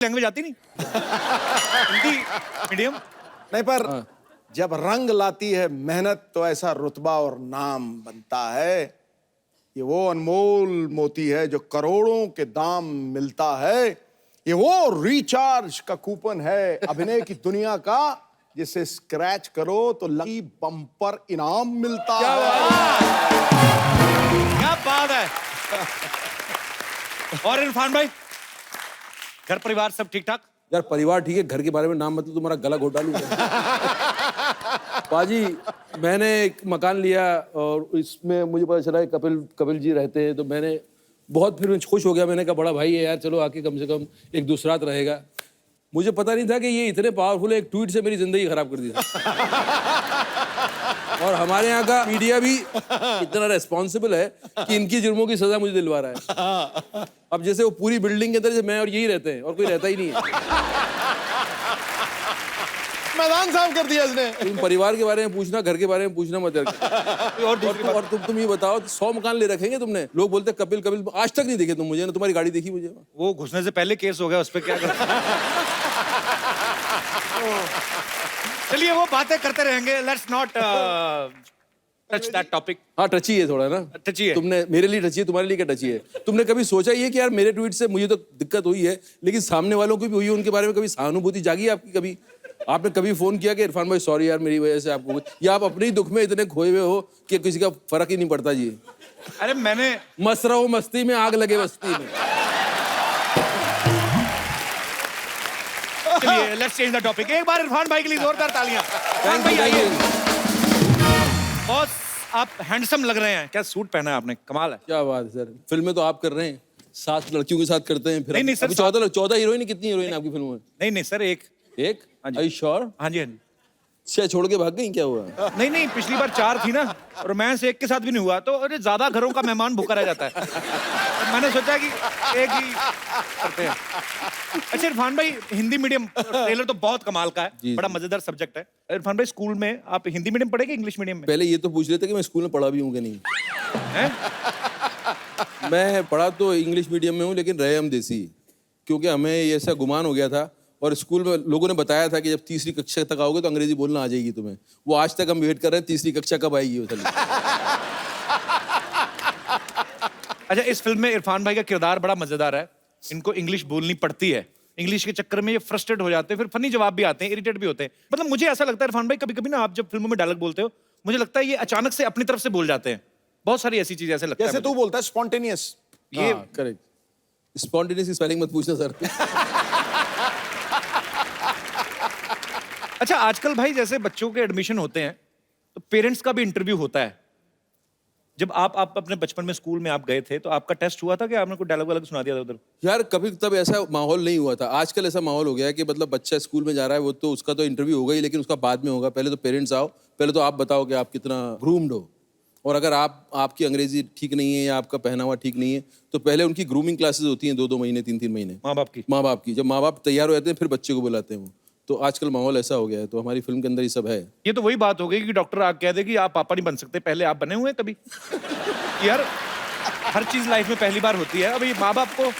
Language आती नहीं Hindi medium. नहीं पर जब रंग लाती है मेहनत तो ऐसा रुतबा और नाम बनता है। ये वो अनमोल मोती है जो करोड़ों के दाम मिलता है। ये वो रिचार्ज का कूपन है अभिनय की दुनिया का, जिसे स्क्रैच करो तो लकी बम्पर इनाम मिलता है। क्या बात है। और इरफान भाई, घर परिवार सब ठीक ठाक? यार परिवार ठीक है, घर के बारे में नाम मतलब तुम्हारा गला घोटा लूंगा। पाजी, मैंने एक मकान लिया और इसमें मुझे पता चला कि कपिल जी रहते हैं, तो मैंने बहुत फिर खुश हो गया। मैंने कहा बड़ा भाई है यार, चलो आके कम से कम एक दूसरा रात रहेगा। मुझे पता नहीं था कि ये इतने पावरफुल है, एक ट्वीट से मेरी जिंदगी खराब कर दी। और हमारे यहाँ का मीडिया भी इतना रेस्पॉन्सिबल है कि इनकी जुर्मों की सजा मुझे दिलवा रहा है। अब जैसे वो पूरी बिल्डिंग के अंदर से मैं और यही रहते हैं और कोई रहता ही नहीं है। मैदान साफ कर दिया इसने। तुम परिवार के बारे में पूछना, घर के बारे में पूछना मत यार। और तुम ये बताओ, 100 मकान ले रखेंगे तुमने? लोग बोलते कपिल कपिल, आज तक नहीं देखे तुम मुझे ना, तुम्हारी गाड़ी देखी मुझे? वो घुसने से पहले केस हो गया, उस पर क्या कर। चलिए वो बातें करते रहेंगे। Let's not touch that topic. हाँ टची है थोड़ा ना, टची है। तुमने मेरे लिए टची है, तुम्हारे लिए क्या टची है? तुमने कभी सोचा ये कि यार मेरे ट्वीट से मुझे तो दिक्कत हुई है, लेकिन सामने वालों को भी हुई है, उनके बारे में कभी सहानुभूति जागी आपकी? कभी आपने कभी फोन किया कि इरफान भाई सॉरी यार मेरी वजह से आपको, या आप अपने ही दुख में इतने खोए हुए हो कि किसी का फर्क ही नहीं पड़ता जी? अरे मैंने मस्त रहो मस्ती में, आग लगे बस्ती में। चलिए लेट्स चेंज द टॉपिक। एक बार इरफान भाई के लिए जोरदार तालियां। इरफान भाई आइए। बहुत आप हैंडसम लग रहे हैं। क्या सूट पहना है आपने, कमाल है। क्या बात है सर, फिल्में तो आप कर रहे हैं, 7 लड़कियों के साथ करते हैं। फिर नहीं, नहीं, सर, 14 हीरोइन, कितनी हीरोइन आपकी फिल्मों में? नहीं नहीं सर, एक Are you sure? हाँ जी हाँ जी। क्या छोड़ के भाग गई, क्या हुआ? नहीं नहीं, पिछली बार 4 थी ना, रोमांस एक के साथ भी नहीं हुआ, तो अरे ज्यादा घरों का मेहमान भूखा रह जाता है। तो मैंने सोचा कि एक ही करते हैं। अच्छा इरफान भाई, हिंदी मीडियम ट्रेलर तो बहुत कमाल का है, बड़ा मजेदार सब्जेक्ट है। इरफान भाई, स्कूल में आप हिंदी मीडियम पढ़े कि इंग्लिश मीडियम में? पहले ये तो पूछ रहे थे कि मैं स्कूल में पढ़ा भी हूँ कि नहीं। मैं पढ़ा तो इंग्लिश मीडियम में हूँ, लेकिन रहे हम देसी, क्योंकि हमें ऐसा गुमान हो गया था और स्कूल में लोगों ने बताया था कि जब 3री कक्षा तक आओगे तो अंग्रेजी बोलना आ जाएगी तुम्हें। वो आज तक हम वेट कर रहे हैं 3री कक्षा कब आएगी वो। अच्छा, इस फिल्म में इरफान भाई का किरदार बड़ा मजेदार है। इनको इंग्लिश बोलनी पड़ती है, इंग्लिश के चक्कर में ये फ्रस्ट्रेट हो जाते हैं, फिर फनी जवाब भी आते हैं, इरिटेट भी होते हैं। मतलब मुझे ऐसा लगता है इरफान भाई, कभी कभी ना आप जब फिल्मों में डायलॉग बोलते हो, मुझे लगता है ये अचानक से अपनी तरफ से बोल जाते हैं। बहुत सारी ऐसी चीजें ऐसे लगता है। जैसे तू बोलता है स्पॉन्टेनियस। ये करेक्ट। स्पॉन्टेनियस स्पेलिंग मत पूछना सर। अच्छा आजकल भाई जैसे बच्चों के एडमिशन होते हैं तो पेरेंट्स का भी इंटरव्यू होता है। जब आप अपने बचपन में स्कूल में आप गए थे तो आपका टेस्ट हुआ था कि आपने कोई डायलॉग वालॉग सुना दिया था उधर? यार कभी तब ऐसा माहौल नहीं हुआ था। आजकल ऐसा माहौल हो गया है कि मतलब बच्चा स्कूल में जा रहा है, वो तो उसका तो इंटरव्यू होगा ही, लेकिन उसका बाद में होगा। पहले तो पेरेंट्स आओ, पहले तो आप बताओ कि आप कितना ग्रूम्ड हो, और अगर आपकी अंग्रेजी ठीक नहीं है या आपका पहनावा ठीक नहीं है तो पहले उनकी ग्रूमिंग क्लासेस होती हैं 2-2 महीने 3-3 महीने। माँ बाप की जब माँ बाप तैयार हो जाते हैं फिर बच्चे को बुलाते हैं वो। तो आजकल माहौल ऐसा हो गया है, तो हमारी फिल्म के अंदर ये सब है। ये तो वही बात हो गई कि डॉक्टर आप कह दे कि आप पापा नहीं बन सकते, पहले आप बने हुए हैं कभी? यार हर चीज लाइफ में पहली बार होती है। अभी माँ बाप को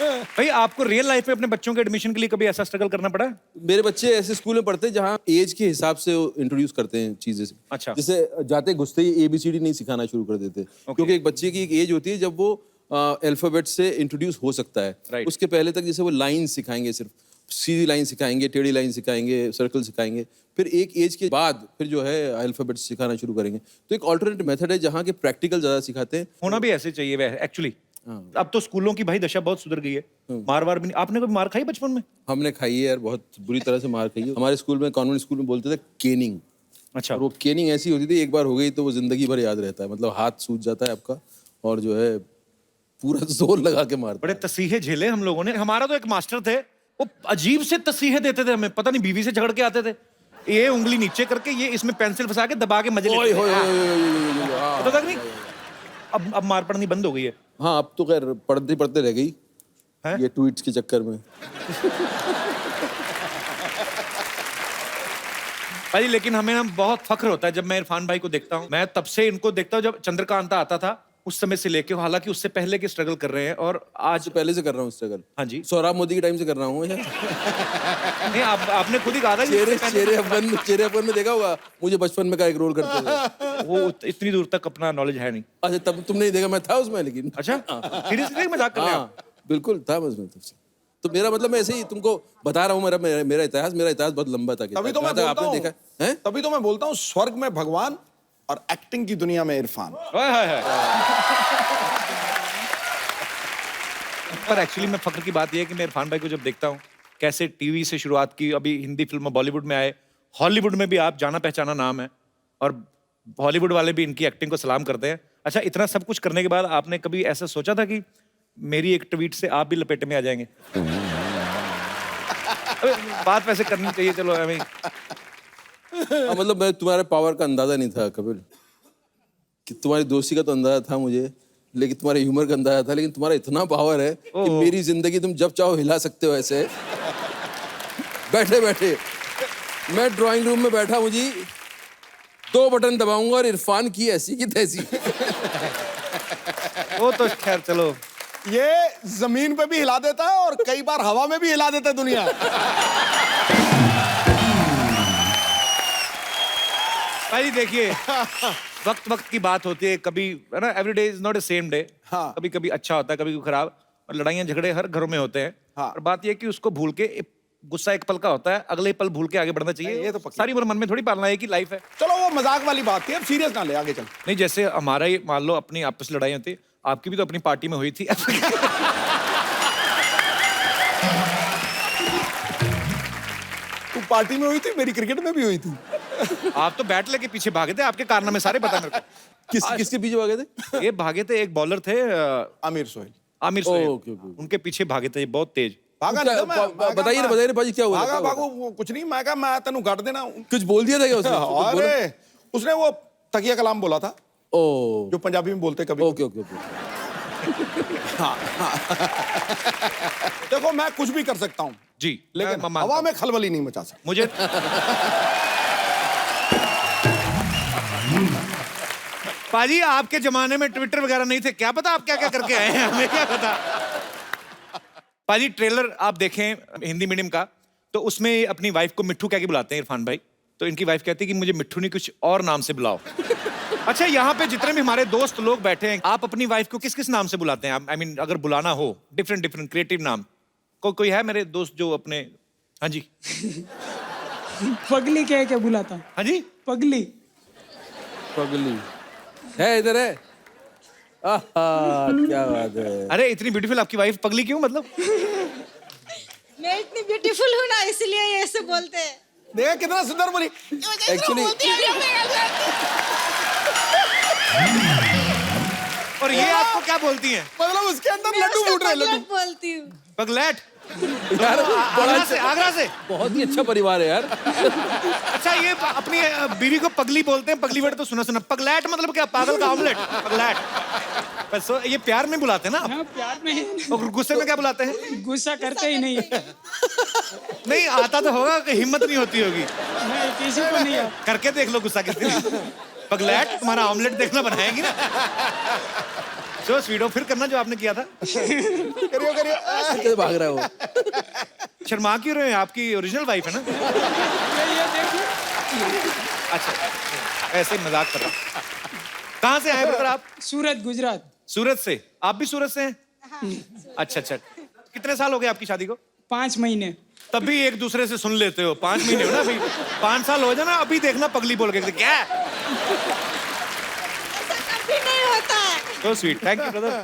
भाई, आपको रियल लाइफ में अपने बच्चों के एडमिशन के लिए कभी ऐसा स्ट्रगल करना पड़ा? मेरे बच्चे ऐसे स्कूल में पढ़ते हैं जहाँ एज के हिसाब से इंट्रोड्यूस करते हैं चीजें। अच्छा। जैसे जाते घुसते ही ABCD नहीं सिखाना शुरू कर देते, क्योंकि एक बच्चे की एक एज होती है जब वो अल्फाबेट से इंट्रोड्यूस हो सकता है। उसके पहले तक जैसे वो लाइन सिखाएंगे, सिर्फ सीधी लाइन सिखाएंगे, टेढ़ी लाइन सिखाएंगे, सर्कल सिखाएंगे, फिर एक एज के बाद फिर जो है अल्फाबेट सिखाना शुरू करेंगे। तो एक ऑल्टरनेट मेथड है जहाँ के प्रैक्टिकल ज्यादा सिखाते हैं। होना भी ऐसे चाहिए वह एक्चुअली। अब तो स्कूलों की भाई दशा बहुत सुधर गई है, मार वार भी नहीं। आपने कभी मार खाई बचपन में? हमने खाई है यार, बहुत बुरी तरह से मार खाई है। हमारे स्कूल में, कॉन्वेंट स्कूल में बोलते थे केनिंग। अच्छा। और वो केनिंग ऐसी होती थी, एक बार हो गई तो वो जिंदगी भर याद रहता है। मतलब हाथ सूज जाता है आपका और जो है पूरा जोर लगा के मारता। बड़े तसीहे झेले हम लोगों ने। हमारा तो एक मास्टर थे, वो अजीब से तसीहे देते थे हमें, पता नहीं बीवी से झगड़ के आते थे। ये उंगली नीचे करके ये इसमें पेंसिल फंसा के दबा के मजे लेते थे। पता तक नहीं। अब मार पड़नी बंद हो गई है। हाँ अब तो खैर पढ़ते पढ़ते रह गई है? ये ट्वीट्स के चक्कर में। भाई लेकिन हमें ना बहुत फख्र होता है जब मैं इरफान भाई को देखता हूँ। मैं तब से इनको देखता हूँ जब चंद्रकांता आता था उस समय से लेके, हालांकि उससे पहले के स्ट्रगल कर रहे हैं और आज। तो पहले से कर रहा हूँ स्ट्रगल। हाँ जी। सोहराब मोदी के टाइम से कर रहा हूँ। नहीं, आपने खुद ही कहा था कि चेहरे अफगान में देखा होगा मुझे बचपन में का एक रोल करते हुए। वो इतनी दूर तक अपना नॉलेज है नहीं। अच्छा, तब तुमने नहीं देखा, मैं था उसमें लेकिन। अच्छा, सीरियसली मजाक कर रहे हैं आप? हाँ बिल्कुल था मैं उसमें। तो मेरा मतलब मैं ऐसे ही तुमको बता रहा हूँ, मेरा इतिहास बहुत लंबा था। तभी तो मैं बोलता आपने हूँ, देखा है? तभी तो मैं बोलता हूँ स्वर्ग में भगवान और एक्टिंग की दुनिया में इरफान। हाय हाय हाय। पर एक्चुअली मैं फख्र की बात यह है कि मैं इरफान भाई को जब देखता हूँ, कैसे टीवी से शुरुआत की, अभी हिंदी फिल्म बॉलीवुड में आए, हॉलीवुड में भी आप जाना पहचाना नाम है, और हॉलीवुड वाले भी इनकी एक्टिंग को सलाम करते हैं। अच्छा, इतना सब कुछ करने के बाद आपने कभी ऐसा सोचा था कि मेरी एक ट्वीट से आप भी लपेटे में आ जाएंगे? बात वैसे करनी चाहिए, चलो हमें। मतलब मैं तुम्हारे पावर का अंदाजा नहीं था कपिल, कि तुम्हारी दोस्ती का तो अंदाजा था मुझे, लेकिन तुम्हारे ह्यूमर का अंदाजा था। लेकिन तुम्हारा इतना पावर है कि मेरी जिंदगी तुम जब चाहो हिला सकते हो ऐसे। बैठे बैठे मैं ड्राइंग रूम में बैठा, मुझे 2 बटन दबाऊंगा और इरफान की ऐसी की तैसी। वो तो खैर चलो, ये जमीन पे भी हिला देता है और कई बार हवा में भी हिला देता है दुनिया। भाई देखिए, वक्त वक्त की बात होती है, कभी है ना, every day is not a same day. हाँ। कभी कभी अच्छा होता है, कभी कभी खराब, और लड़ाइयाँ झगड़े हर घरों में होते हैं। हाँ। और बात यह है कि उसको भूल के, गुस्सा एक पल का होता है, अगले पल भूल के आगे बढ़ना चाहिए। ये तो पक्की। सारी उम्र मन में थोड़ी पालना है कि लाइफ है। चलो वो मजाक वाली बात थी, अब सीरियस ना ले, आगे चल। नहीं, जैसे हमारा ही मान लो अपनी आपस में लड़ाई होती, आपकी भी तो अपनी पार्टी में हुई थी। तू पार्टी में हुई थी, मेरी क्रिकेट में भी हुई थी। आप तो बैट लेके पीछे भागे थे, आपके कारनामे सारे पता मेरे को। किसके पीछे भागे थे? ये भागे थे, एक बॉलर थे आमिर सोहेल। Aamir Sohail, okay, okay. उनके पीछे भागे थे बहुत तेज। भागा नहीं था मैं, बताइए ना पाजी, क्या हुआ? भागा भागो, वो कुछ नहीं, मैं कहा मैं तेनू काट देना। कुछ बोल दिया था क्या उसने? कुछ बोला? अरे उसने वो तकिया कलाम बोला था, ओ, जो पंजाबी में बोलते कभी। Okay okay okay. देखो मैं कुछ भी कर सकता हूँ जी, लेकिन मैं मानता हवा हूं। में खलबली नहीं मचा सकता। मुझे पाजी, आपके जमाने में ट्विटर वगैरह नहीं थे, क्या पता आप क्या क्या करके आए हैं, हमें क्या पता। पाजी, ट्रेलर आप देखें हिंदी मीडियम का, तो उसमें अपनी वाइफ को मिट्ठू कह के बुलाते हैं इरफान भाई। तो इनकी वाइफ कहती है कि मुझे मिट्ठू नहीं, कुछ और नाम से बुलाओ। अच्छा, यहाँ पे जितने भी हमारे दोस्त लोग बैठे हैं, आप अपनी वाइफ को किस किस नाम से बुलाते हैं? आई मीन अगर बुलाना हो, डिफरेंट डिफरेंट क्रिएटिव नाम। कोई है मेरे दोस्त जो अपने? हाँ जी। पगली कह के बुलाता। हाँ जी, पगली। पगली है, इधर है। आहा, क्या बात है। अरे इतनी ब्यूटीफुल आपकी वाइफ, पगली क्यों मतलब? मैं इतनी ब्यूटीफुल हूँ ना, इसलिए ये ऐसे बोलते हैं। देखा कितना सुंदर बोली। एक्चुअली और ये आपको क्या बोलती हैं? मतलब उसके अंदर मैं लड्डू उसको फूट रहे, लड्डू। पगलेट बोलती हूँ। पगलैट? यार आगरा से, आगरा से। बहुत ही अच्छा परिवार है यार। अच्छा, ये अपनी बीवी को पगली बोलते हैं, पगली वर्ड तो सुना सुना। पगलैट मतलब क्या? पागल का ऑमलेट, पगलैट। बस ये प्यार में बुलाते हैं ना आप? हाँ, प्यार में। और गुस्से में क्या बुलाते हैं? गुस्सा करते ही नहीं। नहीं आता तो होगा, कि हिम्मत नहीं होती होगी। नहीं, किसी को नहीं आता। करके देख लो गुस्सा किस दिन। पगलैट, तुम्हारा ऑमलेट देखना बनाएगी ना। जो स्वीडो फिर करना जो आपने किया था। करियो करियो। कैसे भाग रहा है वो? शर्मा क्यों रहे हैं? आपकी ओरिजिनल वाइफ है ना? ये देखिए। अच्छा, ऐसे ही मजाक कर रहा हूं। कहाँ से आए ब्रदर आप? सूरत, गुजरात। सूरत से? आप भी सूरत से हैं? अच्छा अच्छा। कितने साल हो गए आपकी शादी को? 5 महीने। तभी एक दूसरे से सुन लेते हो। 5 महीने हो ना अभी, 5 साल हो जाए ना, अभी देखना पगली बोल के क्या। कभी नहीं होता है। So sweet. Thank you brother.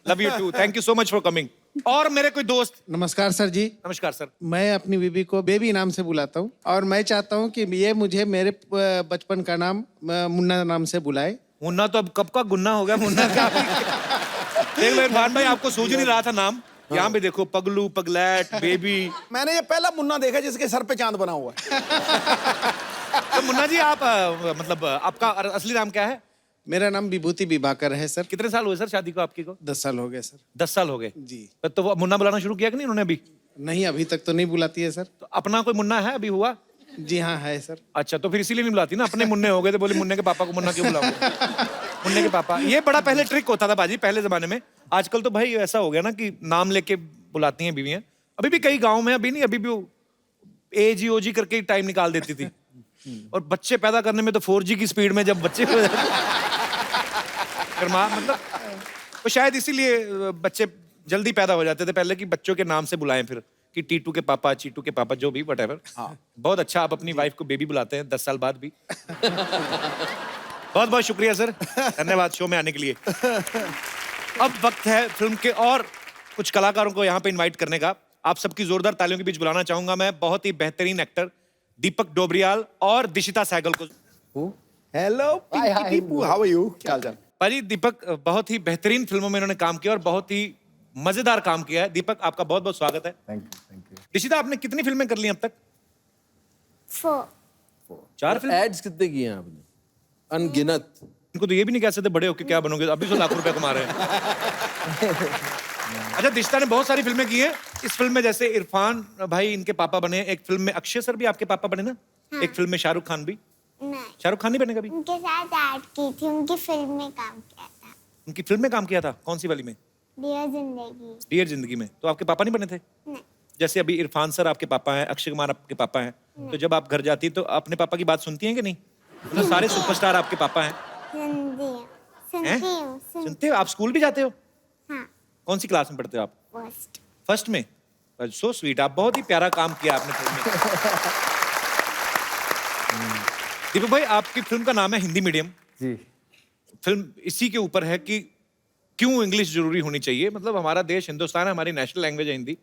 Love you too. Thank you so much for coming. और मेरे कोई दोस्त? नमस्कार सर जी। नमस्कार सर। मैं अपनी बीवी को बेबी नाम से बुलाता हूँ और मैं चाहता हूँ कि ये मुझे मेरे बचपन का नाम मुन्ना नाम से बुलाए। मुन्ना तो अब कब का गुन्ना हो गया, मुन्ना का। देख लो इरफान भाई, आपको सूझ नहीं रहा था नाम। यहाँ पे देखो, पगलू, पगलैट, बेबी। मैंने ये पहला मुन्ना देखा जिसके सर पे चांद बना हुआ है। तो मुन्ना जी, आप मतलब आपका असली नाम क्या है? मेरा नाम विभूति विभाकर है सर। कितने साल हुए सर शादी को आपकी को? 10 साल हो गए सर। 10 साल हो गए जी। तो वो मुन्ना बुलाना शुरू किया कि नहीं उन्होंने अभी? नहीं, अभी तक तो नहीं बुलाती है सर। तो अपना कोई मुन्ना है अभी हुआ? जी हाँ, है सर। अच्छा, तो फिर इसीलिए नहीं बुलाती ना, अपने मुन्ने हो गए तो बोले मुन्ने के पापा को मुन्ना क्यों बुलाऊंगा? मुन्ने के पापा, ये बड़ा पहले ट्रिक होता था बाजी, पहले जमाने में। आजकल तो भाई ऐसा हो गया ना कि नाम लेके बुलाती हैं बीवियां। अभी भी कई गाँव में, अभी नहीं, अभी भी एजी ओजी करके टाइम निकाल देती थी। और बच्चे पैदा करने में तो 4G की स्पीड में जब बच्चे हो जाते मतलब तो शायद इसीलिए बच्चे जल्दी पैदा हो जाते थे पहले, कि बच्चों के नाम से बुलाएं फिर, कि टीटू के पापा, चीटू के पापा, जो भी व्हाटएवर। बहुत अच्छा आप अपनी वाइफ को बेबी बुलाते हैं 10 साल बाद भी। बहुत बहुत शुक्रिया सर, धन्यवाद शो में आने के लिए। अब वक्त है फिल्म के और कुछ कलाकारों को यहाँ पे इनवाइट करने का। आप सबकी जोरदार तालियों के बीच बुलाना चाहूंगा मैं बहुत ही बेहतरीन एक्टर दीपक डोबरियाल और दिशिता सहगल को। Hello Pipu, how are you? क्या हाल चाल? भाजी दीपक बहुत ही बेहतरीन फिल्मों में इन्होंने काम किया और बहुत ही मजेदार काम किया है। दीपक आपका बहुत बहुत स्वागत है। Thank you. दिशिता आपने कितनी फिल्में कर ली अब तक? 4 फिल्म। एड्स कितने किए हैं आपने? अनगिनत। इनको तो ये भी नहीं कह सकते बड़े होके क्या बनोगे, अभी तो लाखों रुपए कमा रहे हैं। अच्छा, दिशिता ने बहुत सारी फिल्में की हैं। इस फिल्म में जैसे इरफान भाई इनके पापा बने, एक फिल्म में अक्षय सर भी आपके पापा बने ना? हाँ। एक फिल्म में शाहरुख खान भी। नहीं, शाहरुख खान नहीं बने कभी? उनके साथ ऐड की थी, उनकी फिल्म में काम किया था। उनकी फिल्म में काम किया था? कौन सी वाली में? डियर जिंदगी। डियर जिंदगी में। तो आपके पापा नहीं बने थे? नहीं, जैसे अभी इरफान सर आपके पापा हैं, अक्षय कुमार आपके पापा हैं, तो जब आप घर जाती तो अपने पापा की बात सुनती हैं कि नहीं? मतलब सारे सुपरस्टार आपके पापा हैं। सुनती हूँ, हैं? सुनती हूँ, सुनते हो? आप स्कूल भी जाते हो? हाँ, कौन सी क्लास में पढ़ते हो आप? फर्स्ट। फर्स्ट में? सो स्वीट, आप बहुत ही प्यारा काम किया आपने फिल्म में। दीपक भाई आपकी फिल्म का नाम है हिंदी मीडियम। जी। फिल्म इसी के ऊपर है कि क्यों इंग्लिश जरूरी होनी चाहिए। मतलब हमारा देश हिंदुस्तान है, हमारी नेशनल लैंग्वेज है हिंदी।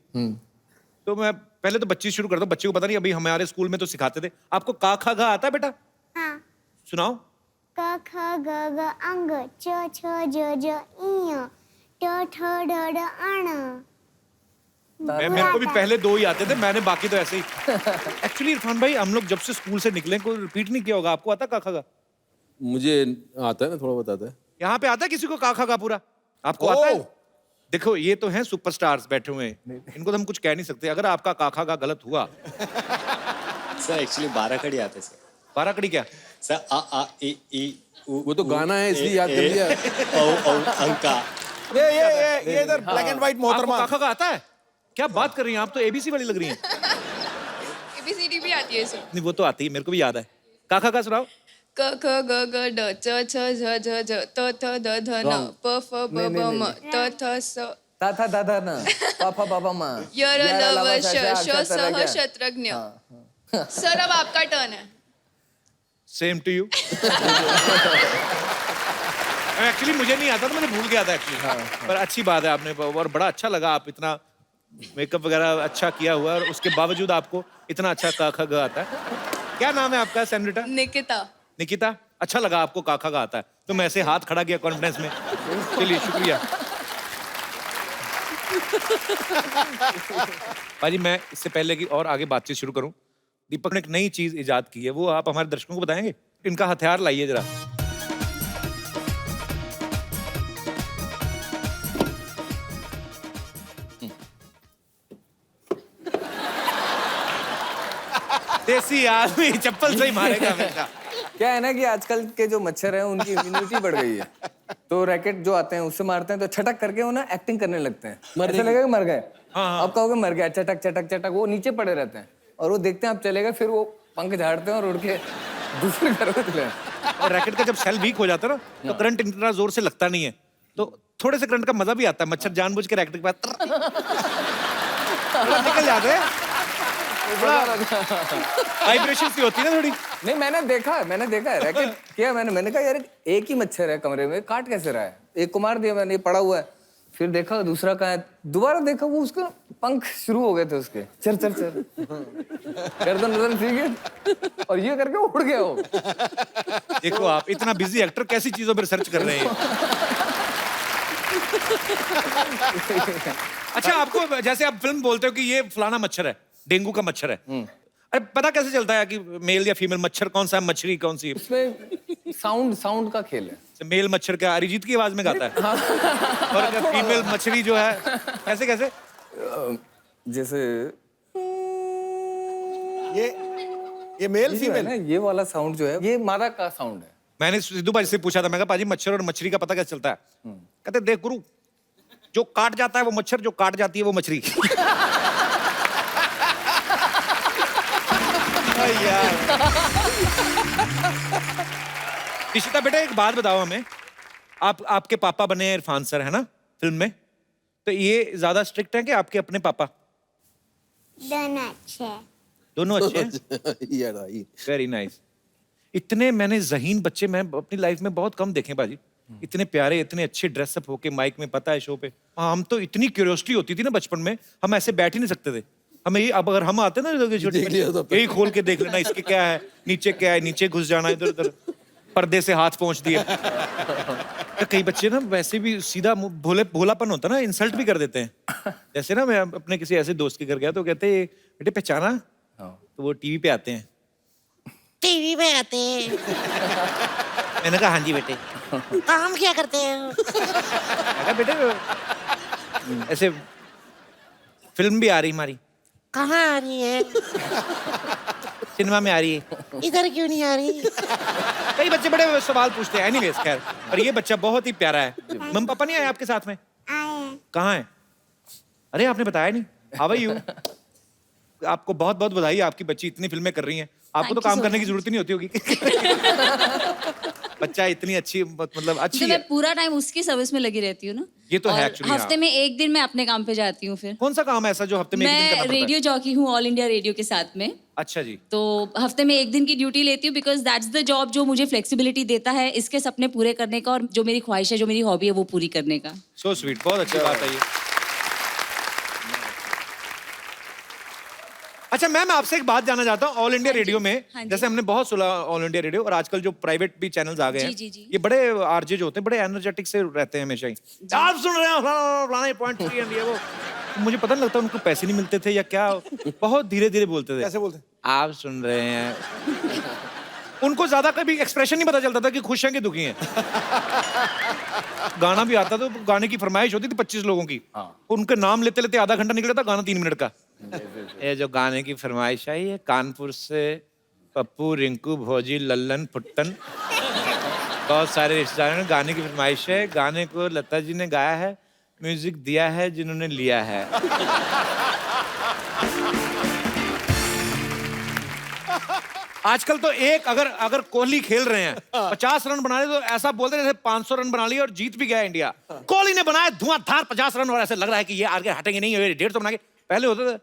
तो मैं पहले तो बच्ची शुरू करता हूँ। बच्चे को पता नहीं, अभी हमारे स्कूल में तो सिखाते थे। आपको का खा गा आता है बेटा? हाँ, सुनाओ। क ख ग घ अंग च छ ज ज इय ट ठ ड ढ अण। मेरे को भी पहले 2 ही आते थे, मैंने बाकी तो ऐसे ही। एक्चुअली इरफान भाई हम लोग जब से स्कूल से निकले कोई रिपीट नहीं किया होगा। आपको आता का खा गा? मुझे आता है ना, थोड़ा बहुत आता है। यहाँ पे आता है किसी को का खा गा पूरा? आपको आता है? देखो ये तो हैं सुपरस्टार्स बैठे हुए हैं, इनको तो हम कुछ कह नहीं सकते। अगर आपका काखा का गलत हुआ। सर एक्चुअली 12 कड़ी आते सर। 12 कड़ी क्या? सर आ ई ई उ वो तो गाना है इसलिए याद कर लिया। औ अंका। ये इधर ब्लैक एंड व्हाइट आपको मोहतरमा। काखा का आता है? क्या बात कर रही हैं आप, तो एबीसी वाली लग रही हैं। ABCD भी आती है सर। नहीं वो तो आती है, मेरे को भी याद है। काखा का सुनाओ। क ख ग घ ड च छ झ झ झ त थ द ध न प फ ब ब म त थ स ता था दादा ना पापा बाबा माँ य र ल व श श स ह शत्रज्ञ। सर अब आपका टर्न है। Same to you. एक्चुअली मुझे नहीं आता था, मैंने भूल गया था एक्चुअली। पर अच्छी बात है आपने, और बड़ा अच्छा लगा। आप इतना मेकअप वगैरह अच्छा किया हुआ है और उसके बावजूद आपको इतना अच्छा काखा गा आता है। क्या नाम है आपका सेनरिटा? निकिता। निकिता, अच्छा लगा आपको काखा का आता है तो मैं ऐसे हाथ खड़ा किया कॉन्फिडेंस में। चलिए शुक्रिया। भाजी मैं इससे पहले कि और आगे बातचीत शुरू करूं, दीपक ने एक नई चीज इजाद की है, वो आप हमारे दर्शकों को बताएंगे? इनका हथियार लाइए जरा। देसी आदमी चप्पल से ही मारेगा हमेशा। क्या है ना कि आजकल के जो मच्छर हैं उनकी इम्यूनिटी बढ़ गई है, तो रैकेट जो आते हैं उससे मारते हैं तो छटक करके वो ना एक्टिंग करने लगते हैं, ऐसा लगेगा कि मर गए। अब कहोगे मर गया, चटक चटक चटक, वो नीचे पड़े रहते हैं और वो देखते हैं आप चलेगा, फिर वो पंख झाड़ते हैं और उड़ के दूसरे घर में चले। और रैकेट का जब सेल वीक हो जाता है ना तो करंट इतना जोर से लगता नहीं है, तो थोड़े से करंट का मजा भी आता है। मच्छर जानबूझ के रैकेट के पास निकल जाते हैं, वाइब्रेशन सी होती है ना थोड़ी। नहीं मैंने देखा है रैकेट किया मैंने कहा यार एक ही मच्छर है कमरे में, काट कैसे रहा है, एक को मार दिया मैंने, ये पड़ा हुआ है। फिर देखा दूसरा कहाँ है, दोबारा देखा वो उसका पंख शुरू हो गए थे उसके, चल चल चल गर्दन ठीक है, और ये करके उड़ गया वो। देखो आप इतना बिजी एक्टर कैसी चीजों पर रिसर्च कर रहे हैं। अच्छा आपको जैसे आप फिल्म बोलते हो कि ये फलाना मच्छर है, डेंगू का मच्छर है, अरे पता कैसे चलता है कि मेल या फीमेल मच्छर कौन सा है, मछली कौन सी है? उसमें साउंड का खेल है। मेल मच्छर क्या अरिजीत की आवाज में गाता है? और फीमेल मछली जो है कैसे कैसे? जैसे ये मेल ये जो है फीमेल ना, ये वाला साउंड जो है ये मादा का साउंड है, मैंने सिद्धू भाई से पूछा था, मैं कहा पाजी मच्छर और मछली का पता कैसे चलता है? कहते देख गुरु, जो काट जाता है वो मच्छर, जो काट जाती है वो मछली। इशिता बेटा एक बात बताओ हमें, आपके पापा बने इरफान सर है ना फिल्म में, तो ये ज्यादा स्ट्रिक्ट है कि आपके अपने पापा? दोनों अच्छे हैं। दोनों अच्छे हैं? Very nice. इतने मैंने ज़हीन बच्चे मैं अपनी लाइफ में बहुत कम देखे बाजी, इतने प्यारे, इतने अच्छे ड्रेसअप होके माइक में, पता है शो पे। हम तो इतनी क्यूरियोसिटी होती थी ना बचपन में, हम ऐसे बैठ ही नहीं सकते थे। हमें ये, अब अगर हम आते ना यही खोल के देख लेना इसके क्या है, नीचे क्या है, नीचे घुस जाना इधर उधर, पर्दे से हाथ पहुंच दिए। तो कई बच्चे ना वैसे भी सीधा भोलापन होता ना, इंसल्ट भी कर देते हैं। जैसे ना मैं अपने किसी ऐसे दोस्त के घर गया तो कहते बेटे पहचाना, तो वो टीवी पे आते हैं। टीवी पे आते हैं? मैंने कहा हाँ जी बेटे। काम क्या करते हैं? कहा बेटे ऐसे फिल्म भी आ रही हमारी। कहाँ आ रही है? सिनेमा में आ रही है। इधर क्यों नहीं आ रही? कई बच्चे बड़े सवाल पूछते हैं। एनीवेज खैर, पर ये बच्चा बहुत ही प्यारा है। मम्मी पापा नहीं आए आपके साथ में? आए। कहाँ है? अरे आपने बताया नहीं। How are you? आपको बहुत बहुत बधाई, आपकी बच्ची इतनी फिल्में कर रही हैं। आपको तो काम करने की जरूरत ही नहीं होती होगी। बच्चा इतनी अच्छी, मतलब अच्छी तो है। मैं पूरा टाइम उसकी सर्विस में लगी रहती हूँ ना। ये तो है और एक्चुअली। हफ्ते में एक दिन मैं अपने काम पे जाती हूँ। फिर कौन सा काम है ऐसा जो हफ्ते में एक दिन करना मैं पड़ता है? रेडियो जॉकी हूँ ऑल इंडिया रेडियो के साथ में। अच्छा जी। तो हफ्ते में एक दिन की ड्यूटी लेती हूँ, बिकॉज दैट्स द जॉब जो मुझे फ्लेक्सिबिलिटी देता है इसके सपने पूरे करने का, और जो मेरी ख्वाहिश है, जो मेरी हॉबी है, वो पूरी करने का। सो स्वीट, बहुत अच्छी बात है ये। अच्छा मैम, आपसे एक बात जानना चाहता हूँ। ऑल इंडिया रेडियो में जैसे हमने बहुत सुना ऑल इंडिया रेडियो, और आजकल जो प्राइवेट भी चैनल्स आ गए हैं, ये बड़े आरजे जो होते हैं बड़े एनर्जेटिक से रहते हैं हमेशा ही। आप सुन रहे हो पॉइंट 3 एंड ये वो, मुझे पता नहीं लगता उनको पैसे नहीं मिलते थे या क्या, बहुत धीरे धीरे बोलते थे। कैसे बोलते? आप सुन रहे हैं। उनको ज्यादा कभी एक्सप्रेशन नहीं पता चलता था कि खुश हैं कि दुखी हैं। गाना भी आता तो गाने की फरमाइश होती थी 25 लोगों की, उनके नाम लेते लेते आधा घंटा निकला था, गाना 3 मिनट का। ये जो गाने की फरमाइश आई है, कानपुर से पप्पू, रिंकू, भौजी, लल्लन, फुट्टन, बहुत सारे रिश्तेदारों ने गाने की फरमाइश है। गाने को लता जी ने गाया है, म्यूजिक दिया है जिन्होंने लिया है। आजकल तो एक अगर कोहली खेल रहे हैं 50 रन बना रहे तो ऐसा बोलते हैं जैसे 500 रन बना लिए और जीत भी गया इंडिया। कोहली ने बनाया धुआंधार 50 रन और ऐसे लग रहा है कि ये आगे हटेंगे नहीं, 150 बना के। पहले होता था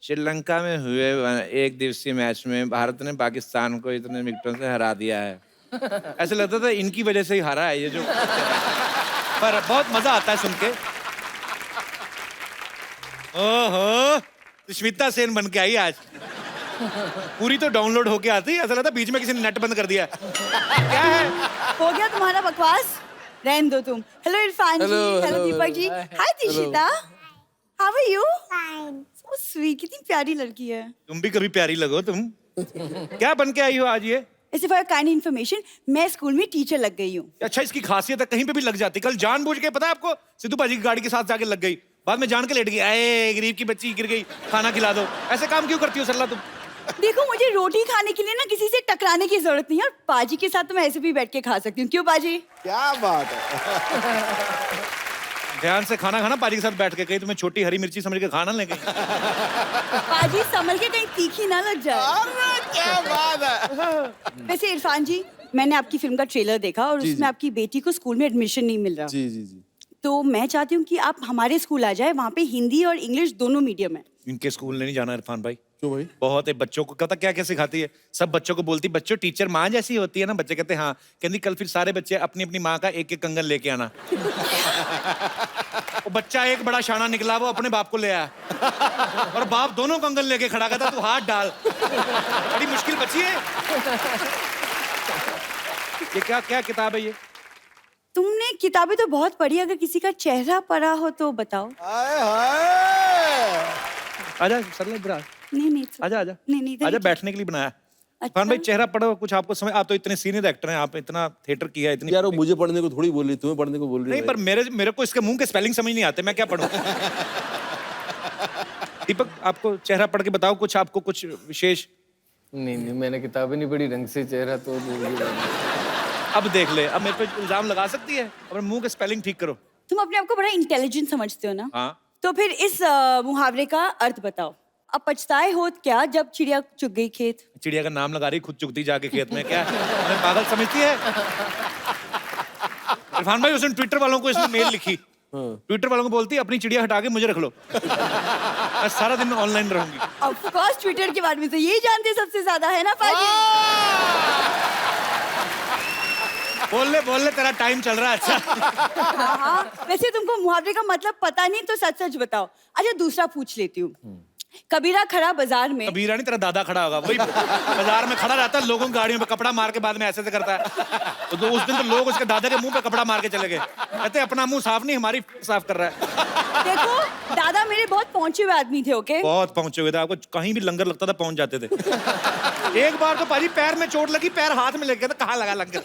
श्रीलंका में हुए एक दिवसीय मैच में भारत ने पाकिस्तान को इतने विकेटों से हरा दिया है, ऐसे लगता था इनकी वजह से ही हारा है ये जो। पर बहुत मजा आता है सुन के। ओहो, सुष्मिता सेन बन के आई आज। पूरी तो डाउनलोड होके आती, ऐसा लगता बीच में किसी ने नेट बंद कर दिया। क्या है? हो गया तुम्हारा बकवास, रहने दो तुम। Hello Irfan ji, hello Deepak ji, hi Dishita, how are you? Fine. So sweet, कितनी प्यारी लड़की है। तुम भी कभी प्यारी लगो तुम। क्या बन के आई हो आज ये? ऐसे फॉर काइंड इन्फॉर्मेशन, मैं स्कूल में टीचर लग गई हूँ। अच्छा, इसकी खासियत है, कहीं पे भी लग जाती। कल जानबूझ के, पता है आपको, सिद्धू पाजी की गाड़ी के साथ जाके लग गई, बाद में जान के लेट गई। अरे गरीब की बच्ची गिर गई, खाना खिला दो। ऐसे काम क्यों करती हो सरला तुम? देखो, मुझे रोटी खाने के लिए ना किसी से टकराने की जरूरत नहीं है, और पाजी के साथ तो मैं ऐसे भी बैठ के खा सकती हूँ। क्यों पाजी? क्या बात है। ध्यान से खाना खाना पाजी के साथ बैठ के, कहीं तुम्हें छोटी हरी मिर्ची समझ के खाना ले गई। पाजी संभल के, कहीं तीखी ना लग जाए। अरे क्या बात है। वैसे इरफान जी, मैंने आपकी फिल्म का ट्रेलर देखा और उसमें आपकी बेटी को स्कूल में एडमिशन नहीं मिल रहा। जी जी जी। तो मैं चाहती हूँ कि आप हमारे स्कूल आ जाए, वहाँ पे हिंदी और इंग्लिश दोनों मीडियम है। इनके स्कूल नहीं जाना इरफान भाई। क्यों भाई? बहुत है, बच्चों को पता क्या क्या सिखाती है, सब बच्चों को बोलती बच्चों टीचर माँ जैसी होती है ना। बच्चे कहते हैं हाँ, कहती कल फिर सारे बच्चे अपनी अपनी माँ का एक एक कंगन लेके आना। वो बच्चा एक बड़ा शाना निकला, वो अपने बाप को ले आया और बाप दोनों कंगन लेके खड़ा कहता तू हाथ डाल। बड़ी मुश्किल बच्ची है ये। क्या क्या किताब है ये? तुमने किताबें तो बहुत पढ़ी, अगर किसी का चेहरा पढ़ा हो तो बताओ। हाय हाय। आजा सरला इधर आ। नहीं आजा आजा नहीं आजा, बैठने के लिए बनाया। अच्छा। भान भाई चेहरा पढ़ो, कुछ आपको समझ। आप तो इतने सीनियर एक्टर हैं, आप इतना थिएटर किया है, इतनी। यार वो मुझे पढ़ने को थोड़ी बोल रही, तुम्हें पढ़ने को बोल रही है। नहीं, पर मेरे को इसके मुंह के स्पेलिंग समझ नहीं आते, मैं क्या पढ़ूं? दीपक, आपको चेहरा पढ़ के बताओ कुछ, आपको कुछ विशेष। नहीं, मैंने किताबें नहीं पढ़ी ढंग से, चेहरा तो अब देख ले, अब मेरे पे इल्जाम लगा सकती है? अपने मुंह के स्पेलिंग ठीक करो। तुम अपने आप को बड़ा इंटेलिजेंट समझते हो ना? हाँ। तो फिर इस मुहावरे का अर्थ बताओ। अब पछताए होत क्या जब चिड़िया चुग गई खेत? चिड़िया का नाम लगा रही, खुद चुगती जाके खेत में, क्या हमें पागल समझती है? इरफान भाई उसने ट्विटर वालों को इसने मेल लिखी, ट्विटर वालों को बोलती अपनी चिड़िया हटा के मुझे रख लो, मैं सारा दिन ऑनलाइन रहूंगी। ऑफ कोर्स ट्विटर के बारे में तो यही जानते सबसे ज्यादा है ना पाजी। बोल ले तेरा टाइम चल रहा है। अच्छा हाँ, वैसे तुमको मुहावरे का मतलब पता नहीं तो सच सच बताओ। अच्छा दूसरा पूछ लेती हूँ। कबीरा खड़ा बाजार में। कबीरा नहीं, तेरा दादा खड़ा होगा, वही बाजार में खड़ा रहता है, लोगों की गाड़ियों पे कपड़ा मार के बाद में ऐसे करता है। तो उस दिन तो लोग उसके दादा के मुंह पे कपड़ा मार के चले गए, कहते अपना मुंह साफ नहीं हमारी साफ कर रहा है। देखो दादा मेरे बहुत पहुंचे हुए आदमी थे, ओके? बहुत पहुंचे हुए थे, आपको कहीं भी लंगर लगता था पहुंच जाते थे। एक बार तो पाजी पैर में चोट लगी, पैर हाथ में लग गया था, कहाँ लगा लंगर?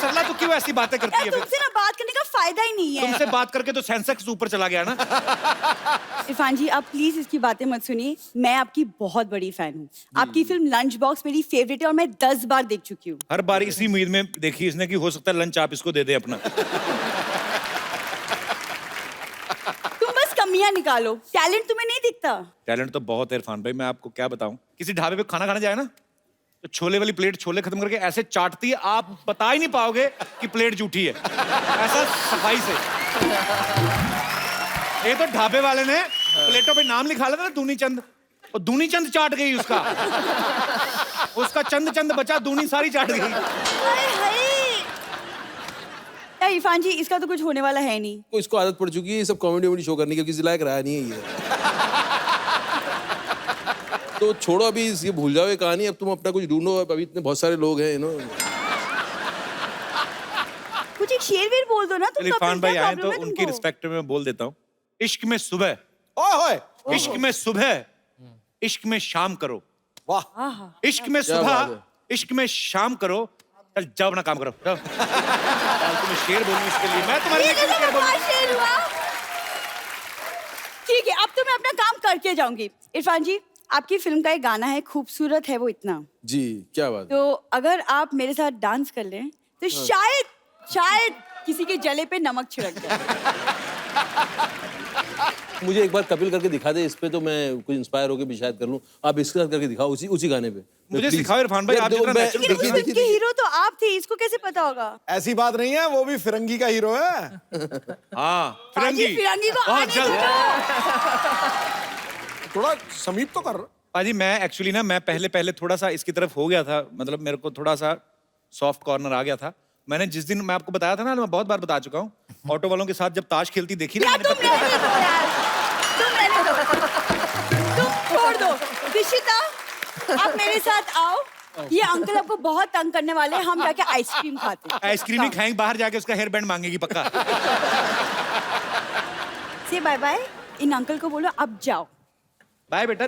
सरला तू क्यों ऐसी बातें करती है? तुमसे ना बात करने का फायदा ही नहीं है। तुमसे बात करके तो सेंसेक्स ऊपर चला गया ना। इरफान जी आप प्लीज इसकी बातें मत सुनिए, मैं आपकी बहुत बड़ी फैन हूँ। आपकी फिल्म लंच बॉक्स मेरी फेवरेट है और मैं 10 बार देख चुकी हूँ। हर बार इसी उम्मीद में देखी इसने कि हो सकता है लंच आप इसको दे दे अपना। तुम बस कमियां निकालो, टैलेंट तुम्हें नहीं दिखता? टैलेंट तो बहुत है इरफान भाई, मैं आपको क्या बताऊं। किसी ढाबे पे खाना खाने जाए ना, तो छोले वाली प्लेट छोले खत्म करके ऐसे चाटती है, आप बता ही नहीं पाओगे कि प्लेट जूठी है, ऐसा सफाई से। ये तो ढाबे वाले ने प्लेटों पे नाम लिखा लेता ना, दूनी चंद, और दूनी चंद चाट गई उसका चंद चंद बचा, दूनी सारी चाट गई। हाय हाय। यार इरफान जी इसका तो कुछ होने वाला है नहीं। को इसको आदत पड़ चुकी है ये सब कॉमेडी शो करने की, किसी लायक रहा नहीं है ये। तो छोड़ो अभी ये भूल जाओ ये कहानी, अब तुम अपना कुछ ढूंढो, अभी इतने बहुत सारे लोग हैं नो। कुछ एक शेर वेर बोल दो ना तुम। इरफान भाई आए तो उनकी रिस्पेक्ट में बोल देता हूँ। इश्क में सुबह, ओए इश्क में सुबह, इश्क में शाम करो। वाह। इश्क में सुबह, इश्क में शाम करो। चल जाओ अपना काम करो, जाओ। तुम्हें शेर बोलूं इसके लिए, मैं तुम्हारे लिए क्यों शेर बोलूं? ठीक है अब तो मैं अपना काम करके जाऊंगी। इरफान जी आपकी फिल्म का एक गाना है, खूबसूरत है वो इतना। जी क्या बात। तो अगर आप मेरे साथ डांस कर लें तो शायद किसी के जले पे नमक छिड़क जाए। मुझे एक बार कपिल करके दिखा दे इस पे, तो मैं कुछ इंस्पायर होकर भी शायद कर लूं। आप इसके साथ करके दिखाओ उसी गाने पे। मुझे सिखाओ इरफान भाई, आप जितना नेचुरल लेकिन उस फिल्म के हीरो तो आप थे, इसको कैसे पता होगा? ऐसी बात नहीं है, वो भी फिरंगी का हीरो है। हाँ फिरंगी को बहुत आने जल्द। थोड़ा समीप तो कर। पाजी मैं एक्चुअली ना, मैं पहले थोड़ा सा इसकी तरफ हो गया था, मतलब मेरे को थोड़ा सा सॉफ्ट कॉर्नर आ गया था। मैंने जिस दिन मैं आपको बताया था ना, मैं बहुत बार बता चुका हूँ, ऑटो वालों के साथ जब ताश खेलती देखी ना, तुम छोड़ दो। दिशिता आप मेरे साथ आओ, ये अंकल आपको बहुत तंग करने वाले हैं, हम जाके आइसक्रीम खाते हैं। आइसक्रीम ही खाएंगे, बाहर जाके उसका हेयर बैंड मांगेगी पक्का। से बाय बाय, इन अंकल को बोलो अब जाओ। बाय बेटा।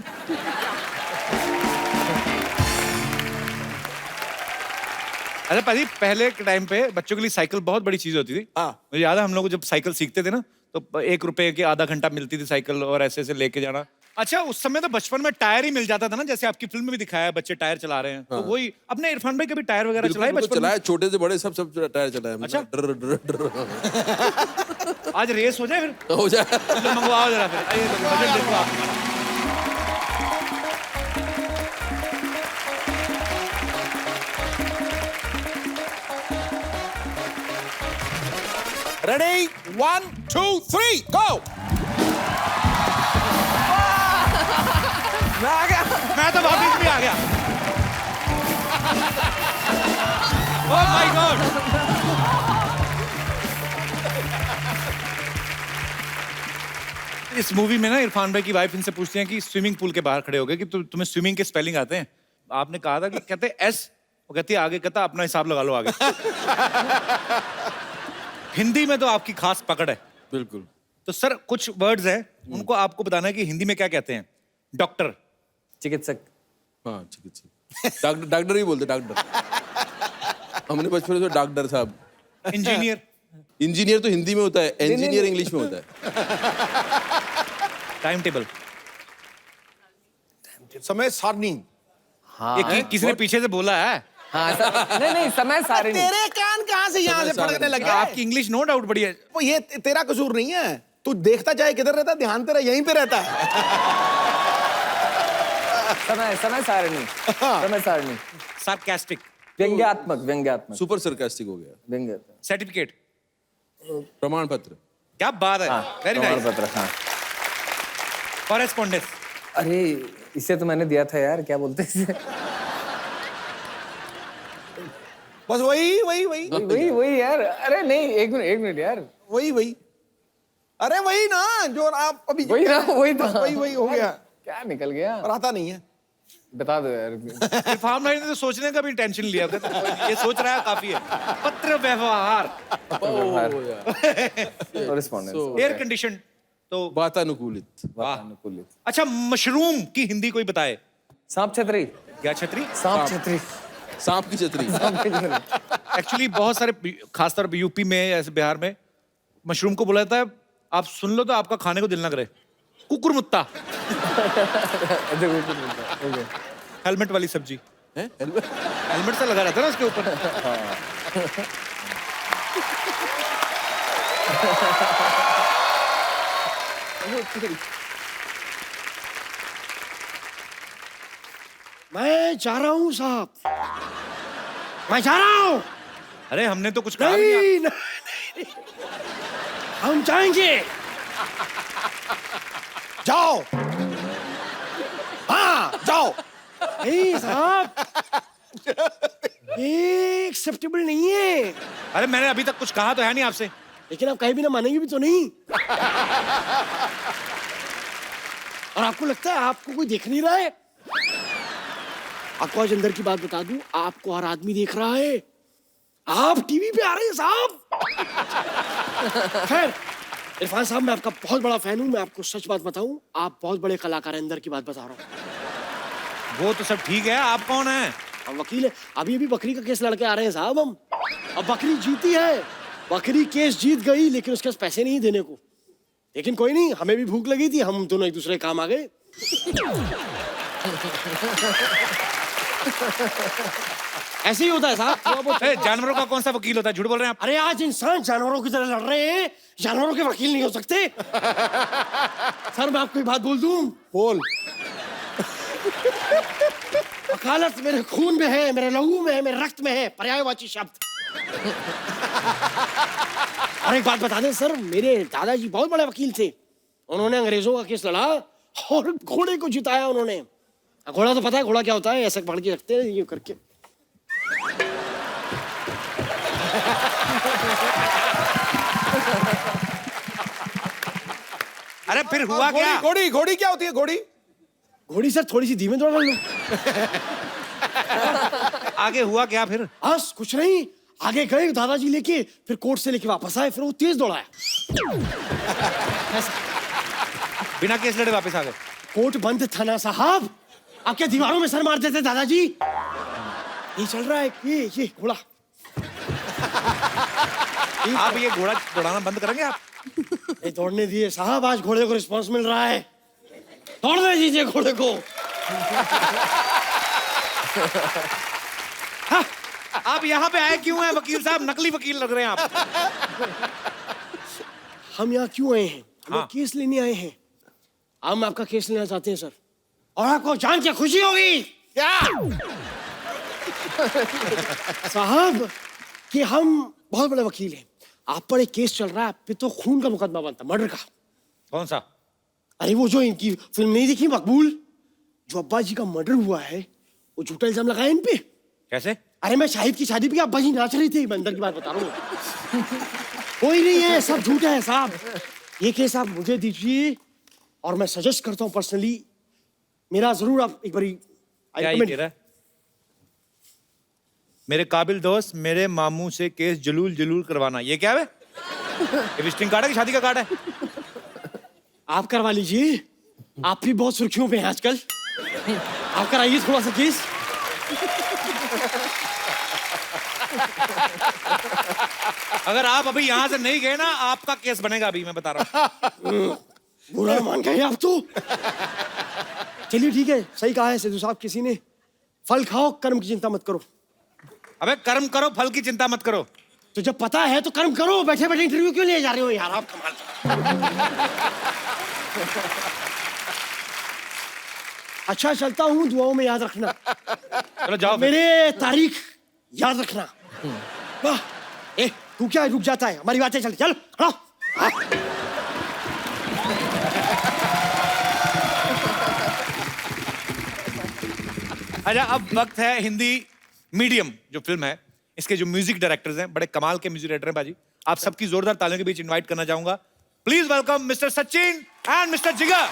अरे पाजी पहले के टाइम पे बच्चों के लिए साइकिल बहुत बड़ी चीज होती थी। मुझे याद है हम लोग जब साइकिल सीखते थे ना, तो 1 रुपए की आधा घंटा मिलती थी साइकिल, और ऐसे ऐसे लेके जाना। अच्छा उस समय तो बचपन में टायर ही मिल जाता था ना, जैसे आपकी फिल्म में भी दिखाया है बच्चे टायर चला रहे हैं। तो वही अपने इरफान भाई कभी टायर वगैरह चलाए बचपन में? चलाए, छोटे से बड़े सब टायर चलाए। अच्छा डर डर डर। आज रेस हो जाए फिर? हो जाए। मंगवाओ जरा फिर, आइए बजट देखो आप। रेडी 1 2 3 गो। मैं आ गया, मैं तो वापिस भी आ गया। Oh my God. इस मूवी में ना इरफान भाई की वाइफ इनसे पूछती है कि स्विमिंग पूल के बाहर खड़े हो गए कि तुम्हें स्विमिंग के स्पेलिंग आते हैं? आपने कहा था कि कहते एस, वो कहती है आगे, कहता अपना हिसाब लगा लो आगे। हिंदी में तो आपकी खास पकड़ है। बिल्कुल। तो सर कुछ वर्ड्स हैं, उनको आपको बताना है कि हिंदी में क्या कहते हैं। डॉक्टर, चिकित्सक। हाँ चिकित्सक। डॉक्टर ही बोलते, डॉक्टर। हमने बचपन में डॉक्टर साहब। इंजीनियर, इंजीनियर तो हिंदी में होता है, इंजीनियर इंग्लिश में होता है। टाइम टेबल, समय सारणी। हाँ ये किसी ने पीछे से बोला है। हाँ नहीं समय सारिणी। तेरे कान कहाँ से यहाँ से फड़कने लगे? आपकी इंग्लिश नो डाउट बढ़िया है। वो ये तेरा कसूर नहीं है, तू देखता चाहे किधर रहता, ध्यान तेरा यहीं पे रहता है। समय सारिणी, समय सारिणी। सार्कास्टिक, व्यंग्यात्मक। सुपर सरकास्टिक हो गया। व्यंग्य, सर्टिफिकेट, प्रमाण पत्र। क्या बात है, वेरी नाइस। प्रमाण पत्र, हाँ। कॉरेस्पॉन्डेंस, अरे इसे तो मैंने दिया था यार, क्या बोलते हैं इसे? बस वही वही यार। अरे नहीं, एक मिनट यार। वही अरे वही ना जो आप अभी वही ना, वही था। वही हो गया। क्या निकल गया? और आता नहीं है। बता दो यार। इरफान भाई ने तो सोचने का भी टेंशन लिया, ये सोच रहा है काफी है। पत्र व्यवहार, कॉरेस्पॉन्डेंस, एयर कंडीशन, तो वातानुकूलित। वातानुकूलित। अच्छा, मशरूम की हिंदी कोई बताए? सांप छतरी। क्या छतरी? सांप छतरी। सांप की छतरी। एक्चुअली बहुत सारे खासतौर पे यूपी में ऐसे बिहार में मशरूम को बोला जाता है, आप सुन लो तो आपका खाने को दिल ना करे, कुकुरमुत्ता। हेलमेट वाली सब्जी हैं? हेलमेट से लगा रहता है ना उसके ऊपर। मैं जा रहा हूँ साहब, मैं जा रहा हूँ। अरे हमने तो कुछ कहा नहीं। नहीं, हम जाएंगे। जाओ, हाँ जाओ। नहीं साहब, ये एक्सेप्टेबल नहीं है। अरे मैंने अभी तक कुछ कहा तो है नहीं आपसे। लेकिन आप कहीं भी ना मानेंगे भी तो नहीं। और आपको लगता है आपको कोई देख नहीं रहा है? आपको आज अंदर की बात बता दूं, आपको हर आदमी देख रहा है। आप टीवी पे आ रहे हैं साहब। खैर इरफान साहब, मैं आपका बहुत बड़ा फैन हूं। मैं आपको सच बात बताऊं, आप बहुत बड़े कलाकार हैं। अंदर की बात बता रहा हूं। वो तो सब ठीक है, आप कौन है? हम वकील है। अभी बकरी का केस लड़के आ रहे हैं साहब हम। अब बकरी जीती है, बकरी केस जीत गई, लेकिन उसके पास पैसे नहीं देने को। लेकिन कोई नहीं, हमें भी भूख लगी थी, हम दोनों एक दूसरे के काम आ गए। ऐसे ही होता है साहब। जानवरों का कौन सा वकील होता है? झूठ बोल रहे हैं आप। अरे आज इंसान जानवरों की तरह लड़ रहे हैं, जानवरों के वकील नहीं हो सकते। सर मैं आपको एक बात बोल दूं। बोल। वकालत मेरे खून में है, मेरे लहू में है, मेरे रक्त में है, पर्यायवाची शब्द। और एक बात बता दें सर, मेरे दादाजी बहुत बड़े वकील थे। उन्होंने अंग्रेजों का केस लड़ा और घोड़े को जिताया उन्होंने। घोड़ा तो पता है घोड़ा क्या होता है? ऐसे पकड़ के रखते हैं ये करके। अरे फिर हुआ क्या? घोड़ी क्या होती है? घोड़ी सर थोड़ी सी धीमे दौड़ा लो। आगे हुआ क्या फिर? बस कुछ नहीं, आगे गए दादाजी लेके, फिर कोर्ट से लेके वापस आए, फिर वो तेज दौड़ाया। बिना केस लड़े वापस आ गए? कोर्ट बंद था ना साहब, आपके दीवारों में सर मार देते दादाजी। ये चल रहा है, ये घोड़ा। आप ये घोड़ा दौड़ाना बंद करेंगे आप? ये दौड़ने दिए साहब, आज घोड़े को रिस्पांस मिल रहा है। दौड़ने दीजिए घोड़े को। हाँ, आप यहाँ पे आए क्यों हैं वकील साहब? नकली वकील लग रहे हैं आप। हम यहाँ क्यों आए हैं? हम केस लेने आए हैं। हम आपका केस लेना चाहते हैं सर, और आपको जान के खुशी होगी क्या साहब कि हम बहुत बड़े वकील हैं। आप पर एक केस चल रहा है, आप पे तो खून का मुकदमा बनता, मर्डर का। कौन सा? अरे वो जो इनकी फिल्म नहीं देखी मकबूल, जो अब्बा जी का मर्डर हुआ है, वो झूठा इल्जाम लगाया इन पे। कैसे? अरे मैं शाहिद की शादी पे अब्बा जी नाच रही थी, मैं अंदर की बात बता रहा हूँ। कोई नहीं है, सब झूठा है साहब। ये केस आप मुझे दीजिए और मैं सजेस्ट करता हूँ पर्सनली, मेरा जरूर आप एक बारी। क्या ये कह रहा है? मेरे काबिल दोस्त मेरे मामू से केस जलूल करवाना, ये क्या है? ये विजिटिंग कार्ड है कि शादी का कार्ड है? आप करवा लीजिए, आप भी बहुत सुर्खियों पे हैं आजकल। आप कराइए थोड़ा सा केस। अगर आप अभी यहाँ से नहीं गए ना, आपका केस बनेगा अभी, मैं बता रहा हूँ। बुरा मान गए आप तो। चलिए ठीक है, सही कहा है सिद्धू साहब किसी ने, फल खाओ कर्म की चिंता मत करो। अबे कर्म करो, फल की चिंता मत करो। तो जब पता है तो कर्म करो, बैठे बैठे इंटरव्यू क्यों ले जा रहे हो यार आप? कमाल। अच्छा चलता हूँ, दुआओं में याद रखना। चलो जाओ फिर। मेरे तारीख याद रखना। वाह, ए तू क्या रुक जाता है? हमारी बातें चल चल। हाँ। अच्छा, अब वक्त है हिंदी मीडियम जो फिल्म है, इसके जो म्यूजिक डायरेक्टर्स हैं, बड़े कमाल के म्यूजिक डायरेक्टर हैं बाजी। आप सबकी जोरदार तालियों के बीच इनवाइट करना चाहूंगा। Please welcome mister Sachin and mister जिगर।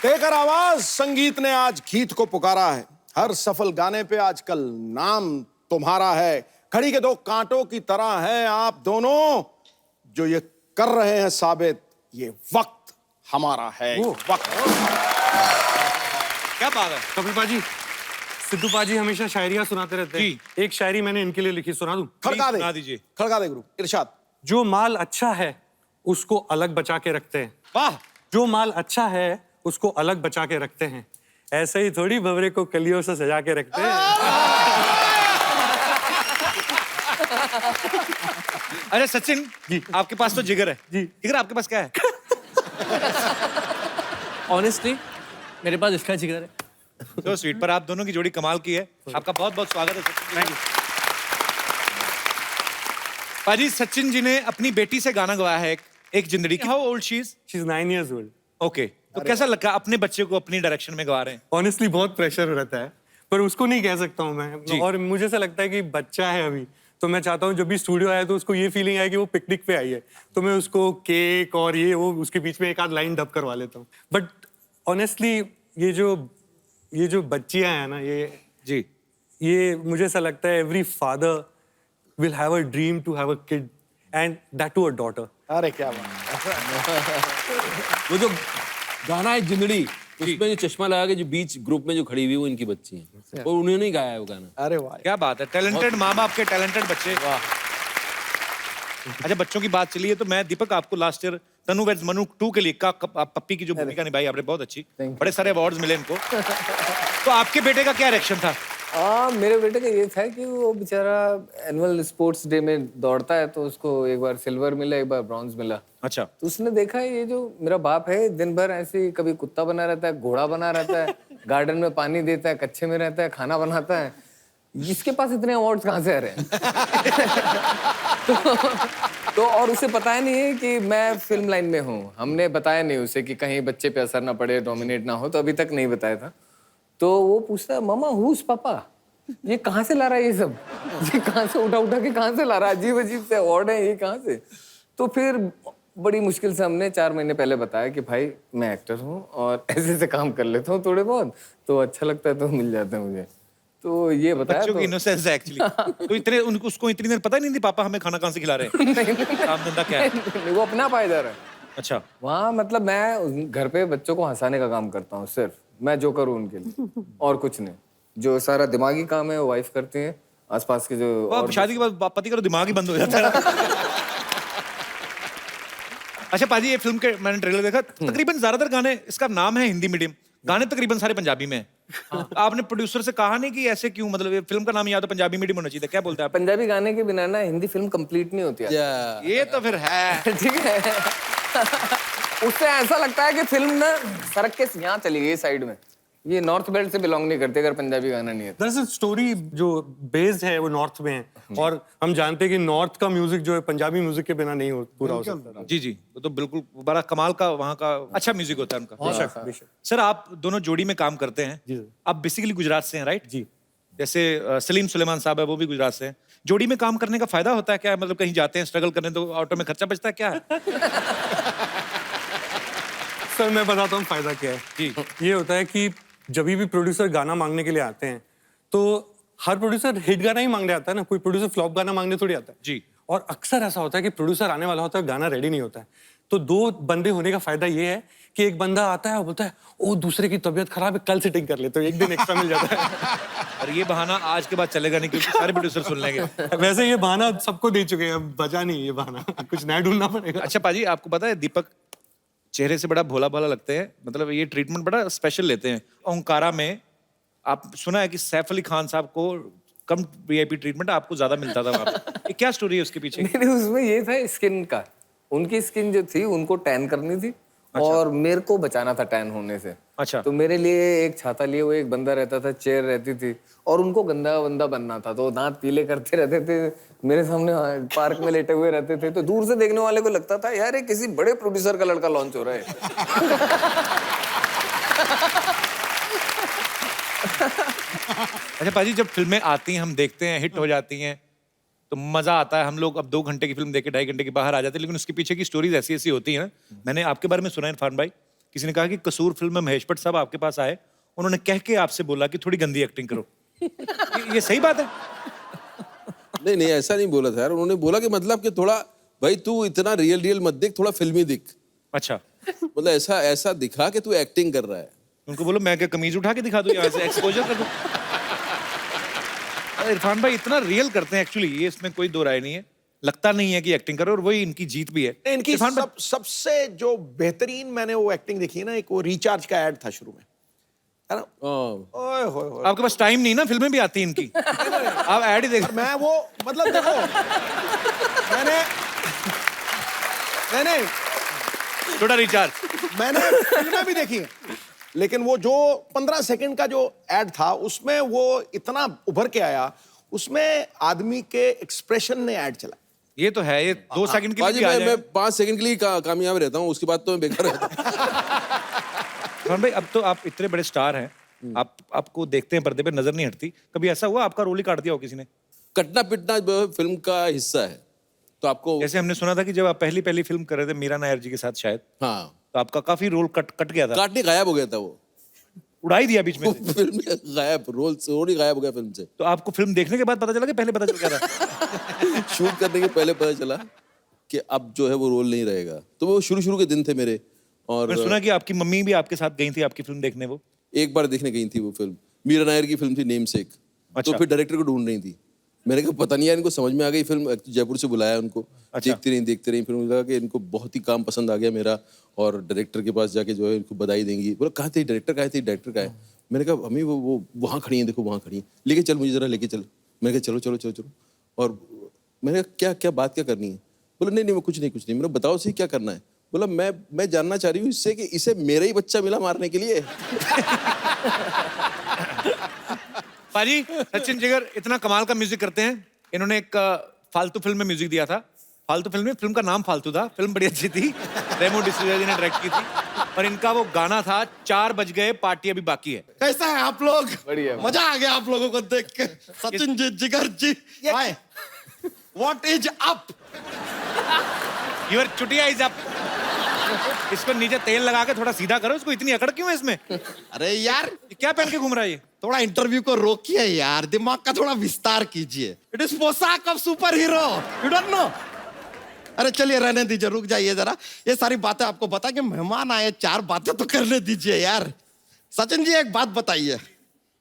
देकर आवाज, संगीत ने आज गीत को पुकारा है। हर सफल गाने पे आजकल नाम तुम्हारा है। घड़ी के दो कांटों की तरह हैं आप दोनों, जो ये कर रहे हैं साबित, ये वक्त हमारा है। वक्त। क्या बात है कपिल पाजी, सिद्धू पाजी हमेशा शायरियां सुनाते रहते हैं। एक शायरी मैंने इनके लिए लिखी, सुना दूं? खड़का दे, सुना दीजिए। खड़का दे गुरु, इरशाद। जो माल अच्छा है उसको अलग बचा के रखते हैं। वाह। जो माल अच्छा है उसको अलग बचा के रखते हैं, ऐसे ही थोड़ी भंवरे को कलियों से सजा के रखते हैं। अरे सचिन जी, आपके पास तो जिगर है जी। जिगर आपके पास क्या है? ऑनेस्टली मेरे पास इसका जिगर है। तो स्वीट, पर आप दोनों की जोड़ी कमाल की है। आपका बहुत बहुत स्वागत है सचिन। थैंक यू पाजी। सचिन जी ने अपनी बेटी से गाना गवाया है, एक जिंदड़ी। How old she is? She is 9 years old। Okay, तो कैसा लगा अपने बच्चे को अपनी डायरेक्शन में गवा रहे हैं? ऑनेस्टली बहुत प्रेशर रहता है, पर उसको नहीं कह सकता हूँ मैं। और मुझे ऐसा लगता है कि बच्चा है अभी, तो मैं चाहता हूँ जब भी स्टूडियो आया तो उसको ये फीलिंग आए कि वो पिकनिक पे आई है, तो मैं उसको केक और ये वो उसके बीच में एक आध लाइन डब करवा लेता हूँ। बट ऑनेस्टली ये जो बच्चियां हैं ना, ये मुझे ऐसा लगता है every father will have a dream to have a kid and that too a daughter. अरे क्या बात। वो जो गाना है जिंदड़ी, उसमें जो चश्मा लगा के जो बीच ग्रुप में जो खड़ी हुई वो इनकी बच्ची है, और उन्होंने ही गाया है वो गाना। अरे वाह, क्या बात है। टैलेंटेड माँ बाप के टैलेंटेड बच्चे। अच्छा, बच्चों की बात चली है तो मैं दीपक आपको लास्ट ईयर तनु वेड्स मनु 2 के लिए पप्पी की जो भूमिका निभाई आपने, बहुत अच्छी, बड़े सारे अवार्ड्स मिले इनको। तो आपके बेटे का क्या रिएक्शन था? मेरे बेटे का ये था कि वो बेचारा एनुअल स्पोर्ट्स डे में दौड़ता है, तो उसको एक बार सिल्वर मिला, एक बार ब्रॉन्ज मिला। अच्छा। तो उसने देखा ये जो मेरा बाप है दिन भर ऐसे ही कभी कुत्ता बना रहता है, घोड़ा बना रहता है, गार्डन में पानी देता है, कच्चे में रहता है, खाना बनाता है, इसके पास इतने अवार्ड्स कहाँ से आ रहे हैं? तो और उसे पता ही नहीं है कि मैं फिल्म लाइन में हूँ। हमने बताया नहीं उसे कि कहीं बच्चे पे असर ना पड़े, डोमिनेट ना हो, तो अभी तक नहीं बताया था। तो वो पूछता है, मामा हुज पापा, ये कहाँ से ला रहा है ये सब? ये कहाँ से उठा उठा के कहाँ से ला रहा है? अजीब अजीब से अवार्ड है ये, कहाँ से? तो फिर बड़ी मुश्किल से हमने 4 महीने पहले बताया कि भाई मैं एक्टर हूँ और ऐसे ऐसे काम कर लेता हूँ थोड़े बहुत, तो अच्छा लगता है तो मिल जाता है मुझे। तो ये बताया। बच्चों की इनोसेंस है एक्चुअली। तो इतने उसको इतनी देर पता ही नहीं थी पापा हमें खाना कहाँ से खिला रहे हैं, काम धंधा क्या है। वो अपना पायदार है। अच्छा। वहाँ मतलब मैं घर पे बच्चों को हंसाने का काम करता हूँ, सिर्फ मैं जो करूँ उनके लिए, और कुछ नहीं। जो सारा दिमागी काम है वो वाइफ करती है, आसपास के जो। अब शादी के बाद पति का तो दिमाग ही बंद हो जाता है। अच्छा पाजी, ये फिल्म के मैंने ट्रेलर देखा, तकरीबन ज्यादातर गाने, इसका नाम है हिंदी मीडियम, गाने तकरीबन सारे पंजाबी में हैं। आपने प्रोड्यूसर से कहा नहीं कि ऐसे क्यों, मतलब ये फिल्म का नाम या तो पंजाबी मीडियम होना चाहिए, क्या बोलते हैं आप? पंजाबी गाने के बिना ना हिंदी फिल्म कंप्लीट नहीं होती है। ये तो फिर है। ठीक है। उससे ऐसा लगता है कि फिल्म ना सड़क के यहाँ चली गई साइड में, ये नॉर्थ बेल्ट से बिलोंग नहीं करते अगर पंजाबी गाना नहीं है। दरअसल स्टोरी जो बेस्ड है वो नॉर्थ में है, और हम जानते हैं कि नॉर्थ का म्यूजिक जो है पंजाबी म्यूजिक के बिना नहीं पूरा हो सकता। जी जी, वो तो बिल्कुल बड़ा कमाल का वहाँ का अच्छा म्यूजिक होता है उनका। सर आप दोनों जोड़ी में काम करते हैं, आप बेसिकली गुजरात से हैं राइट? जी। जैसे सलीम सुलेमान साहब है, वो भी गुजरात से हैं। जोड़ी में काम करने का फायदा होता है क्या? मतलब कहीं जाते हैं स्ट्रगल करने तो ऑटो में खर्चा बचता है क्या है? सर मैं बताता हूँ फायदा क्या है। जी। ये होता है कि जब भी प्रोड्यूसर गाना मांगने के लिए आते हैं तो हर प्रोड्यूसर हिट गाना ही मांगने आता है ना, कोई प्रोड्यूसर फ्लॉप गाना मांगने थोड़ी आता है। जी। और अक्सर ऐसा होता है कि प्रोड्यूसर आने वाला होता है, गाना रेडी नहीं होता है, तो 2 बंदे होने का फायदा ये है कि एक बंदा आता है और बोलता है ओ दूसरे की तबीयत खराब है, कल सेटिंग कर लेते हो, एक दिन एक्स्ट्रा मिल जाता है। और ये बहाना आज के बाद चलेगा नहीं क्योंकि सारे प्रोड्यूसर सुन लेंगे। वैसे ये बहाना सबको दे चुके हैं, अब बचा नहीं ये बहाना, कुछ नया ढूंढना पड़ेगा। अच्छा पाजी, आपको पता है दीपक चेहरे से बड़ा भोला भाला लगते हैं, मतलब ये ट्रीटमेंट बड़ा स्पेशल लेते हैं। ओंकारा में आप सुना है कि सैफ अली खान साहब को कम वीआईपी ट्रीटमेंट आपको ज्यादा मिलता था वहाँ पे। ये क्या स्टोरी है उसके पीछे? नहीं, उसमें ये था स्किन का। उनकी स्किन जो थी उनको टैन करनी थी और मेरे को बचाना था टैन होने से। अच्छा। तो मेरे लिए एक छाता लिए हुए एक बंदा रहता था, चेयर रहती थी और उनको गंदा बंदा बनना था, तो दांत पीले करते रहते थे मेरे सामने, पार्क में लेटे हुए रहते थे। तो दूर से देखने वाले को लगता था यार ये किसी बड़े प्रोड्यूसर का लड़का लॉन्च हो रहा है। अच्छा पाजी, जब फिल्में आती हैं हम देखते हैं, हिट हो जाती हैं तो मजा आता है। हम लोग अब 2 घंटे की फिल्म देख के 2.5 घंटे के बाहर आ जाते हैं, लेकिन उसके पीछे की स्टोरीज ऐसी ऐसी होती है ना। मैंने आपके बारे में सुना है इरफान भाई, किसी ने कहा कि कसूर फिल्म में महेश भट्ट साहब आपके पास आए, उन्होंने कह के आपसे बोला कि थोड़ी गंदी एक्टिंग करो। ये सही बात है? नहीं नहीं, ऐसा नहीं बोला था यार। उन्होंने बोला कि मतलब कि थोड़ा भाई तू इतना रियल मत दिख, थोड़ा फिल्मी दिख। अच्छा। मतलब ऐसा दिखा कि तू एक्टिंग कर रहा है। उनको बोलो मैं क्या कमीज उठा के दिखा दूं, यहाँ से एक्सपोजर कर दूं। इरफान भाई इतना रियल करते हैं एक्चुअली, ये इसमें कोई दो राय नहीं है। लगता नहीं है कि एक्टिंग करो, और वही इनकी जीत भी है। इनकी सबसे जो बेहतरीन मैंने वो एक्टिंग देखी है ना, एक वो रिचार्ज का ऐड था शुरू में, है ना? ओए होए होए। आपके पास टाइम नहीं ना, फिल्में भी आती हैं इनकी। आप ऐड ही देख। मैं वो मतलब देखो, मैंने छोटा रिचार्ज मैंने फिल्में भी देखी हैं, लेकिन वो जो 15 सेकंड का जो ऐड था उसमें वो इतना उभर के आया, उसमें आदमी के एक्सप्रेशन ने ऐड चला। ये तो है, ये 2 सेकंड के लिए बाजी, भी आ मैं 5 सेकंड के लिए कामयाब रहता हूँ, उसके बाद तो मैं बेकार रहता हूँ। भाई अब तो आप इतने बड़े स्टार हैं, आपको देखते हैं पर्दे पे, नजर नहीं हटती। कभी ऐसा हुआ आपका रोल ही काट दिया हो किसी ने? कटना पिटना फिल्म का हिस्सा है। तो आपको जैसे हमने सुना था कि जब आप पहली फिल्म कर रहे थे मीरा नायर जी के साथ शायद, हाँ, तो आपका काफी रोल कट गया था। काटने गायब हो गया था, वो उड़ा ही दिया बीच में से। फिल्म में गायब, रोल ही गायब हो गया फिल्म से। तो आपको फिल्म देखने के बाद पता चला कि पहले पता चल गया था? शूट करने के पहले पता चला कि अब जो है वो रोल नहीं रहेगा। तो वो शुरू के दिन थे मेरे। और मैंने सुना कि आपकी मम्मी भी आपके साथ गई थी आपकी फिल्म देखने। वो एक बार देखने गई थी वो फिल्म, मीरा नायर की फिल्म थी नेमसेक। अच्छा। तो फिर डायरेक्टर को ढूंढ रही थी। मैंने कहा पता नहीं यार, इनको समझ में आ गई फिल्म, जयपुर से बुलाया उनको। अच्छा। देखते रही फिर मुझे लगा कि इनको बहुत ही काम पसंद आ गया मेरा, और डायरेक्टर के पास जाके जो है इनको बधाई देंगी। बोला कहाँ थे डायरेक्टर, डायरेक्टर का है? मैंने कहा अम्मी वो वहाँ खड़ी है, देखो वहाँ खड़ी है, लेके चल मुझे जरा, लेके चल। मैंने कहा चलो। और मैंने कहा क्या बात क्या करनी है? बोला नहीं वो कुछ नहीं। मैंने बताओ सही क्या करना है? बोला मैं जानना चाह रही हूँ इससे कि इसे मेरा ही बच्चा मिला मारने के लिए। पाजी, सचिन जिगर इतना कमाल का म्यूजिक करते हैं। इन्होंने एक फालतू फिल्म में म्यूजिक दिया था। फालतू फिल्म का नाम फालतू था, फिल्म बड़ी अच्छी थी, रेमो डिसूजा जी ने डायरेक्ट की थी। और इनका वो गाना था 4 बज गए पार्टी अभी बाकी है। कैसा है आप लोग? बढ़िया। मजा आ गया आप लोगों को देख के। Sachin ji, Jigar ji, hi, what is up? Your चुटिया इज अप। इसको नीचे तेल लगा के थोड़ा सीधा करो, इसको इतनी अकड़ क्यों है इसमें? अरे यार, ये क्या पहन के घूम रहा है ये? थोड़ा इंटरव्यू को रोकिए यार, दिमाग का थोड़ा विस्तार कीजिए। इट इज पोशाक of super hero, you don't know? अरे चलिए रहने दीजिए, रुक जाइए जरा। ये सारी बातें आपको बता के मेहमान आए, 4 बातें तो करने दीजिए यार। सचिन जी एक बात बताइए,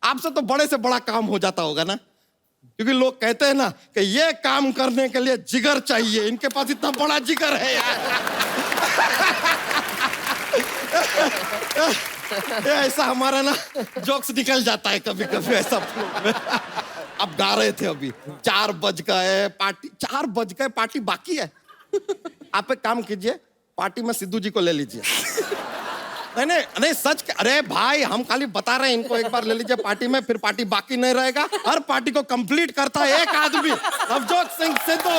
आपसे तो बड़े से बड़ा काम हो जाता होगा ना? क्योंकि लोग कहते हैं ना कि ये काम करने के लिए जिगर चाहिए, इनके पास इतना बड़ा जिगर है यार। ये ऐसा हमारा ना जोक्स निकल जाता है कभी कभी ऐसा। अब गा रहे थे अभी 4 बज गए पार्टी, 4 बज गए पार्टी बाकी है। आप एक काम कीजिए, पार्टी में सिद्धू जी को ले लीजिए। नहीं सच। अरे भाई हम खाली बता रहे हैं इनको, एक बार ले लीजिए पार्टी में, फिर पार्टी बाकी नहीं रहेगा। हर पार्टी को कंप्लीट करता है एक आदमी, नवजोत सिंह सिद्धू।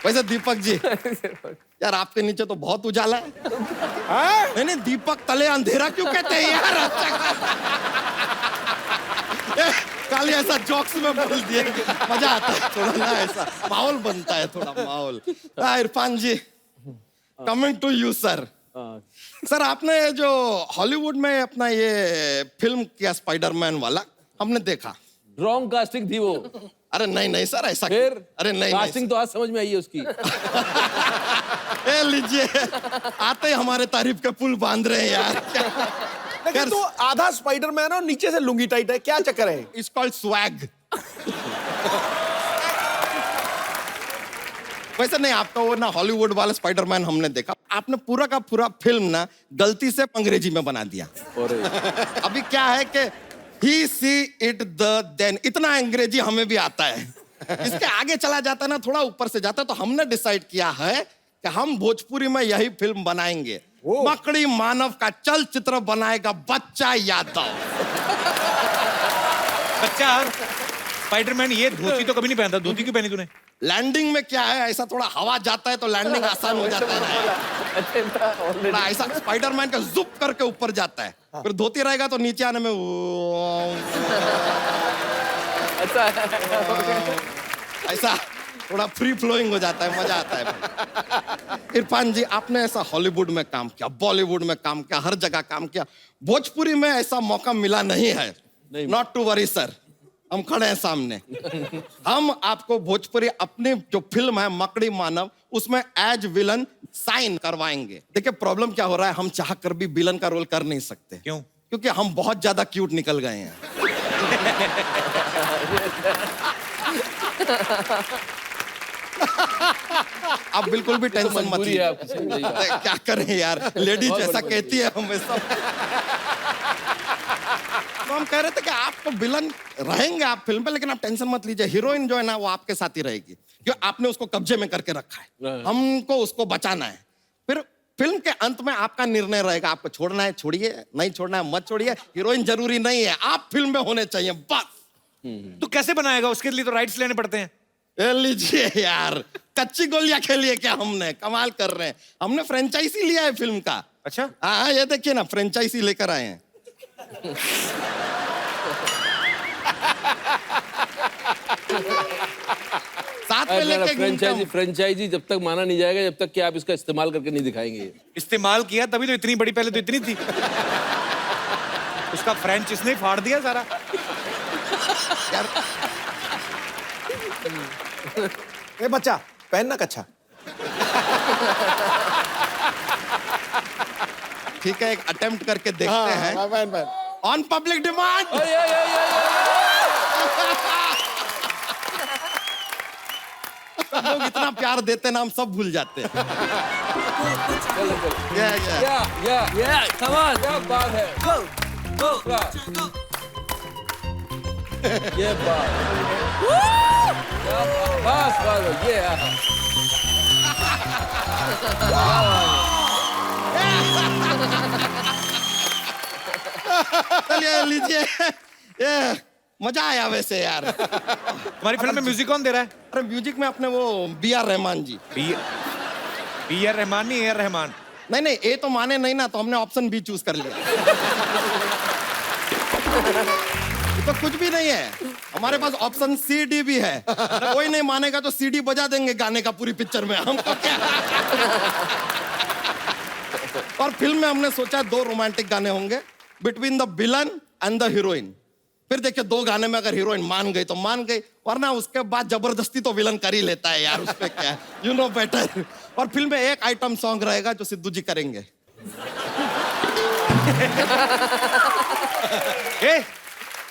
वैसे दीपक जी यार, आपके नीचे तो बहुत उजाला है। नहीं दीपक तले अंधेरा क्यों कहते हैं यार? खाली ऐसा जोक्स में बोल दिए, मजा आता है थोड़ा ना, ऐसा माहौल बनता है, थोड़ा माहौल। Irfan ji, coming to you sir. Sir आपने जो हॉलीवुड में अपना ये फिल्म किया स्पाइडरमैन वाला, हमने देखा। रॉन्ग कास्टिंग थी वो। अरे नहीं सर, ऐसा फिर? अरे नहीं कास्टिंग तो आज समझ में आई है उसकी। ए लीजिए, आते ही हमारे तारीफ के पुल बांध रहे हैं यार। लेकिन तो आधा स्पाइडरमैन और नीचे से लुंगी टाइट है, क्या चक्कर है? It's called swag. वैसे नहीं, आपका वो ना हॉलीवुड वाला स्पाइडरमैन हमने देखा, आपने पूरा का पूरा फिल्म ना गलती से अंग्रेजी में बना दिया। अभी क्या है कि ही सी इट द देन, इतना अंग्रेजी हमें भी आता है, इसके आगे चला जाता है ना, थोड़ा ऊपर से जाता है। तो हमने डिसाइड किया है कि हम भोजपुरी में यही फिल्म बनाएंगे। मकड़ी मानव का चलचित्र बनाएगा बच्चा यादव। बच्चा स्पाइडरमैन ये धोती तो कभी नहीं पहनता, धोती क्यों पहनी तूने? लैंडिंग में क्या है, ऐसा थोड़ा हवा जाता है तो लैंडिंग आसान हो जाता है ना, ऐसा स्पाइडरमैन का जुप करके ऊपर जाता है, फिर धोती रहेगा तो नीचे आने में ऐसा थोड़ा फ्री फ्लोइंग हो जाता है, मजा आता है। इरफान जी, आपने ऐसा हॉलीवुड में काम किया, बॉलीवुड में काम किया, हर जगह काम किया, भोजपुरी में ऐसा मौका मिला नहीं है। नॉट टू वरी सर, हम खड़े हैं सामने। हम आपको भोजपुरी अपनी जो फिल्म है मकड़ी मानव, उसमें एज विलन साइन करवाएंगे। देखिए प्रॉब्लम क्या हो रहा है, हम चाह कर भी विलन का रोल कर नहीं सकते। क्यों? क्योंकि हम बहुत ज्यादा क्यूट निकल गए हैं। आप बिल्कुल भी टेंशन मत लीजिए। क्या करें यार, लेडीज ऐसा कहती है हमेशा। तो हम कह रहे थे कि आप तो विलन रहेंगे आप फिल्म पे, लेकिन आप टेंशन मत लीजिए, हीरोइन जो है ना वो आपके साथ ही रहेगी, क्यों आपने उसको कब्जे में करके रखा है, हमको उसको बचाना है। फिर फिल्म के अंत में आपका निर्णय रहेगा, आपको छोड़ना है छोड़िए, नहीं छोड़ना है मत छोड़िए, हीरोइन जरूरी नहीं है, आप फिल्म में होने चाहिए बस। तू कैसे बनाएगा? उसके लिए तो राइट्स लेने पड़ते हैं। ले लीजिए यार, कच्ची गोलियां खेली है क्या हमने? कमाल कर रहे हैं, हमने फ्रेंचाइजी लिया है फिल्म का। अच्छा? हाँ, ये देखिए ना, फ्रेंचाइजी लेकर आए हैं। साथ में लेके फ्रेंचाइजी फ्रेंचाइजी जब तक माना नहीं जाएगा, जब तक कि आप इसका इस्तेमाल करके नहीं दिखाएंगे। इस्तेमाल किया तभी तो इतनी बड़ी, पहले तो इतनी थी। उसका फ्रेंच इसने फाड़ दिया सारा। यार ए बच्चा, पहनना कच्छा। ठीक है, एक अटेम्प्ट करके देखते हैं। On public demand. लोग इतना प्यार देते ना, हम सब भूल जाते हैं। क्या बात है, ये बात, बस बस, ये चलिए लीजिए, ये मजा आया वैसे यार। तुम्हारी फिल्म में म्यूजिक कौन दे रहा है? अरे म्यूजिक में अपने वो B.R. रहमान जी। B.R. रहमान नहीं, A.R. रहमान? नहीं नहीं, ए तो माने नहीं ना, तो हमने ऑप्शन बी चूज कर लिया। तो कुछ भी नहीं है, हमारे पास ऑप्शन CD भी है। कोई नहीं मानेगा तो CD बजा देंगे गाने का पूरी पिक्चर में, हमको क्या। और फिल्म में हमने सोचा 2 रोमांटिक गाने होंगे between the villain and the heroine. फिर देखिए 2 गाने में अगर हीरोइन मान गई तो मान गई, वरना उसके बाद जबरदस्ती तो विलन कर ही लेता है यार, उसपे क्या है, यू नो बेटर। और फिल्म में एक आइटम सॉन्ग रहेगा जो सिद्धू जी करेंगे।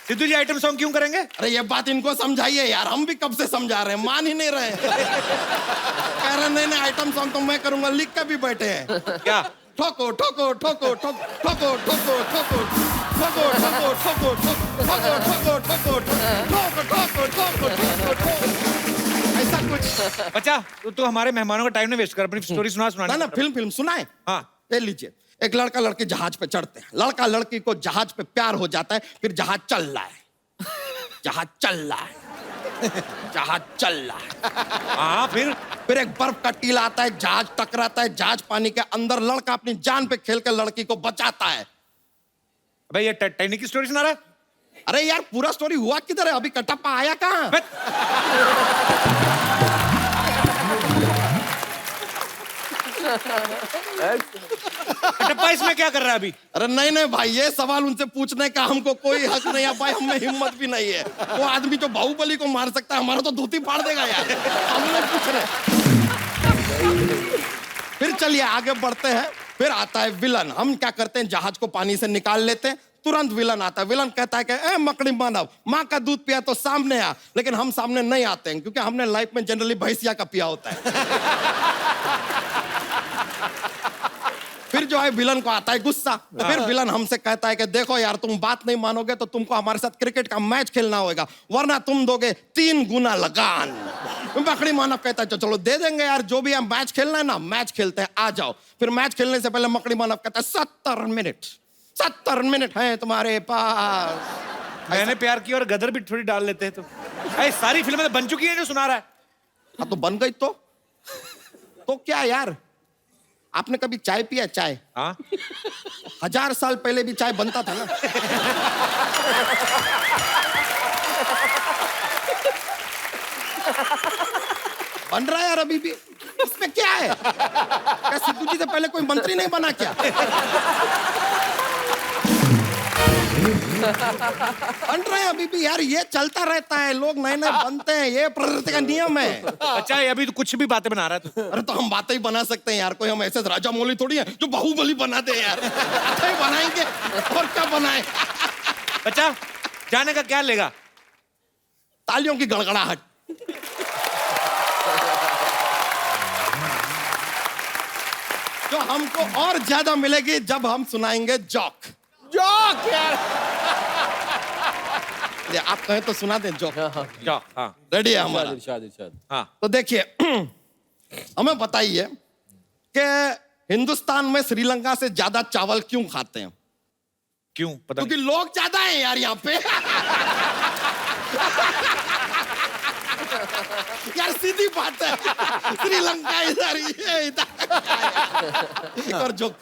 सिद्धू जी आइटम सॉन्ग क्यों करेंगे? अरे ये बात इनको समझाइए यार, हम भी कब से समझा रहे हैं, मान ही नहीं रहे। कह रहे नहीं नहीं, आइटम सॉन्ग तो मैं करूंगा, लिख के भी बैठे हैं। क्या? ठोको ठोको ठोको ठोको ठोको ठोको ठोको ठोको ठोको ठोको ठोको ठोको ठोको ठोको ठोको, ऐसा कुछ। बच्चा तू हमारे मेहमानों का टाइम नहीं वेस्ट कर, अपनी स्टोरी सुना। ना फिल्म सुनाए। हाँ ले लीजिए। एक लड़का लड़की जहाज पे चढ़ते हैं, लड़का लड़की को जहाज पे प्यार हो जाता है, फिर जहाज चल रहा है, जहाज चल रहा है, जहाज चल रहा है। हाँ फिर एक बर्फ का टीला आता है, जहाज टकराता है, जहाज पानी के अंदर, लड़का अपनी जान पे खेल कर लड़की को बचाता है। भाई ये टाइटैनिक की स्टोरी सुना रहा है? अरे यार पूरा स्टोरी हुआ किधर है, अभी कटप्पा आया कहाँ? कटप्पा इसमें क्या कर रहा है अभी? अरे नहीं नहीं भाई, ये सवाल उनसे पूछने का हमको कोई हक नहीं है भाई, हमें हिम्मत भी नहीं है। वो आदमी जो बाहुबली को मार सकता है, हमारा तो धोती फाड़ देगा यार, हम नहीं पूछ रहे। फिर चलिए आगे बढ़ते हैं। फिर आता है विलन। हम क्या करते हैं, जहाज को पानी से निकाल लेते हैं, तुरंत विलन आता है। विलन कहता है कि ए मकड़ी मानव, माँ का दूध पिया तो सामने आ। लेकिन हम सामने नहीं आते हैं क्योंकि हमने लाइफ में जनरली भैंसिया का पिया होता है। फिर जो है विलन को आता है गुस्सा। फिर विलन हमसे कहता है कि देखो यार, तुम बात नहीं मानोगे तो तुमको हमारे साथ क्रिकेट का मैच खेलना होगा, वरना तुम दोगे 3 गुना लगान। मकड़ी मानव कहता है चलो दे देंगे यार, जो भी है मैच खेलना है ना, मैच खेलते हैं, आ जाओ। फिर मैच खेलने से पहले मकड़ी मानव कहता है 70 मिनट है तुम्हारे पास। मैंने प्यार किया और गदर भी थोड़ी डाल लेते हैं तो अरे सारी फिल्में तो बन चुकी हैं जो सुना रहा है। हाँ तो बन गई तो क्या यार, आपने कभी चाय पिया? चाय? हाँ 1000 साल पहले भी चाय बनता था ना। बन रहा है यार अभी भी, इसमें क्या है? क्या सिद्धू जी से पहले कोई मंत्री नहीं बना क्या? बन रहे हैं अभी भी यार, ये चलता रहता है, लोग नए नए बनते हैं, ये प्रकृति का नियम है। अच्छा अभी तो कुछ भी बातें बना रहा है तू। अरे तो हम बातें ही बना सकते हैं यार, कोई हम ऐसे राजा मौली थोड़ी है जो बाहुबली बनाते हैं यार। बातें ही बनाएंगे और क्या बनाए। अच्छा जाने का क्या लेगा? तालियों की गड़गड़ाहट। जो हमको और ज्यादा मिलेगी जब हम सुनाएंगे जोक यार। आप कहें तो सुना दें जोक। हाँ रेडी है हमारा? इरशाद। हाँ तो देखिए हमें बताइए कि हिंदुस्तान में श्रीलंका से ज्यादा चावल क्यों खाते हैं? क्यों? पता क्योंकि लोग ज्यादा हैं यार यहाँ पे। यार सीधी बात है, श्रीलंका इधर, ये इधर। एक और जोक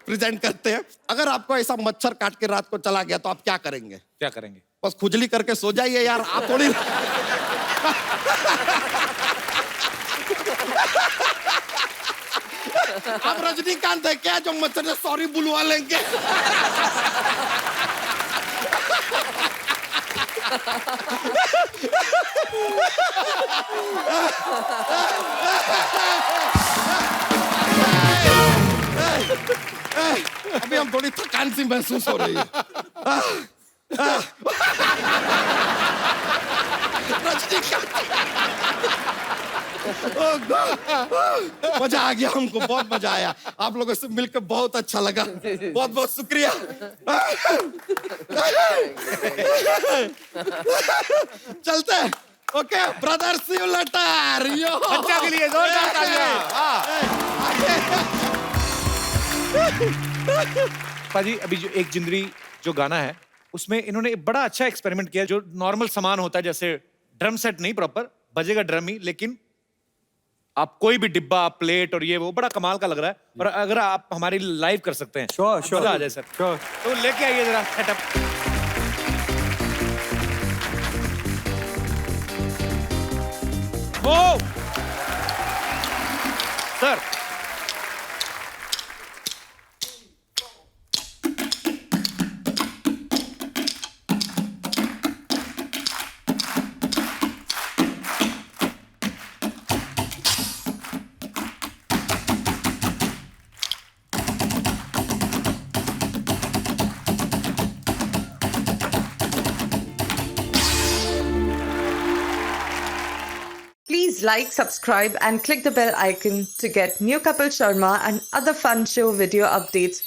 प्रेजेंट करते हैं। अगर आपको ऐसा मच्छर काट के रात को चला गया तो आप क्या करेंगे? क्या करेंगे? बस खुजली करके सो जाइए यार, आप थोड़ी। आप रजनीकांत है क्या जो मच्छर से सॉरी बुलवा लेंगे? अभी हम थोड़ी थकान सी महसूस हो रही है। मजा आ गया, हमको बहुत मजा आया, आप लोगों से मिलकर बहुत अच्छा लगा, बहुत बहुत शुक्रिया। चलते हैं। Okay brother, see you later. बच्चा के लिए जोरदार तालियां। पाजी अभी जो एक जिंदड़ी जो गाना है उसमें इन्होंने बड़ा अच्छा एक्सपेरिमेंट किया। जो नॉर्मल सामान होता है जैसे ड्रम सेट नहीं प्रॉपर बजेगा ड्रम ही, लेकिन आप कोई भी डिब्बा प्लेट और ये वो बड़ा कमाल का लग रहा है। और अगर आप हमारी लाइव कर सकते हैं मजा आ जाए सर, तो लेके आइए जरा सेटअप। वो sir Please like, subscribe and click the bell icon to get new Kapil Sharma and other fun show video updates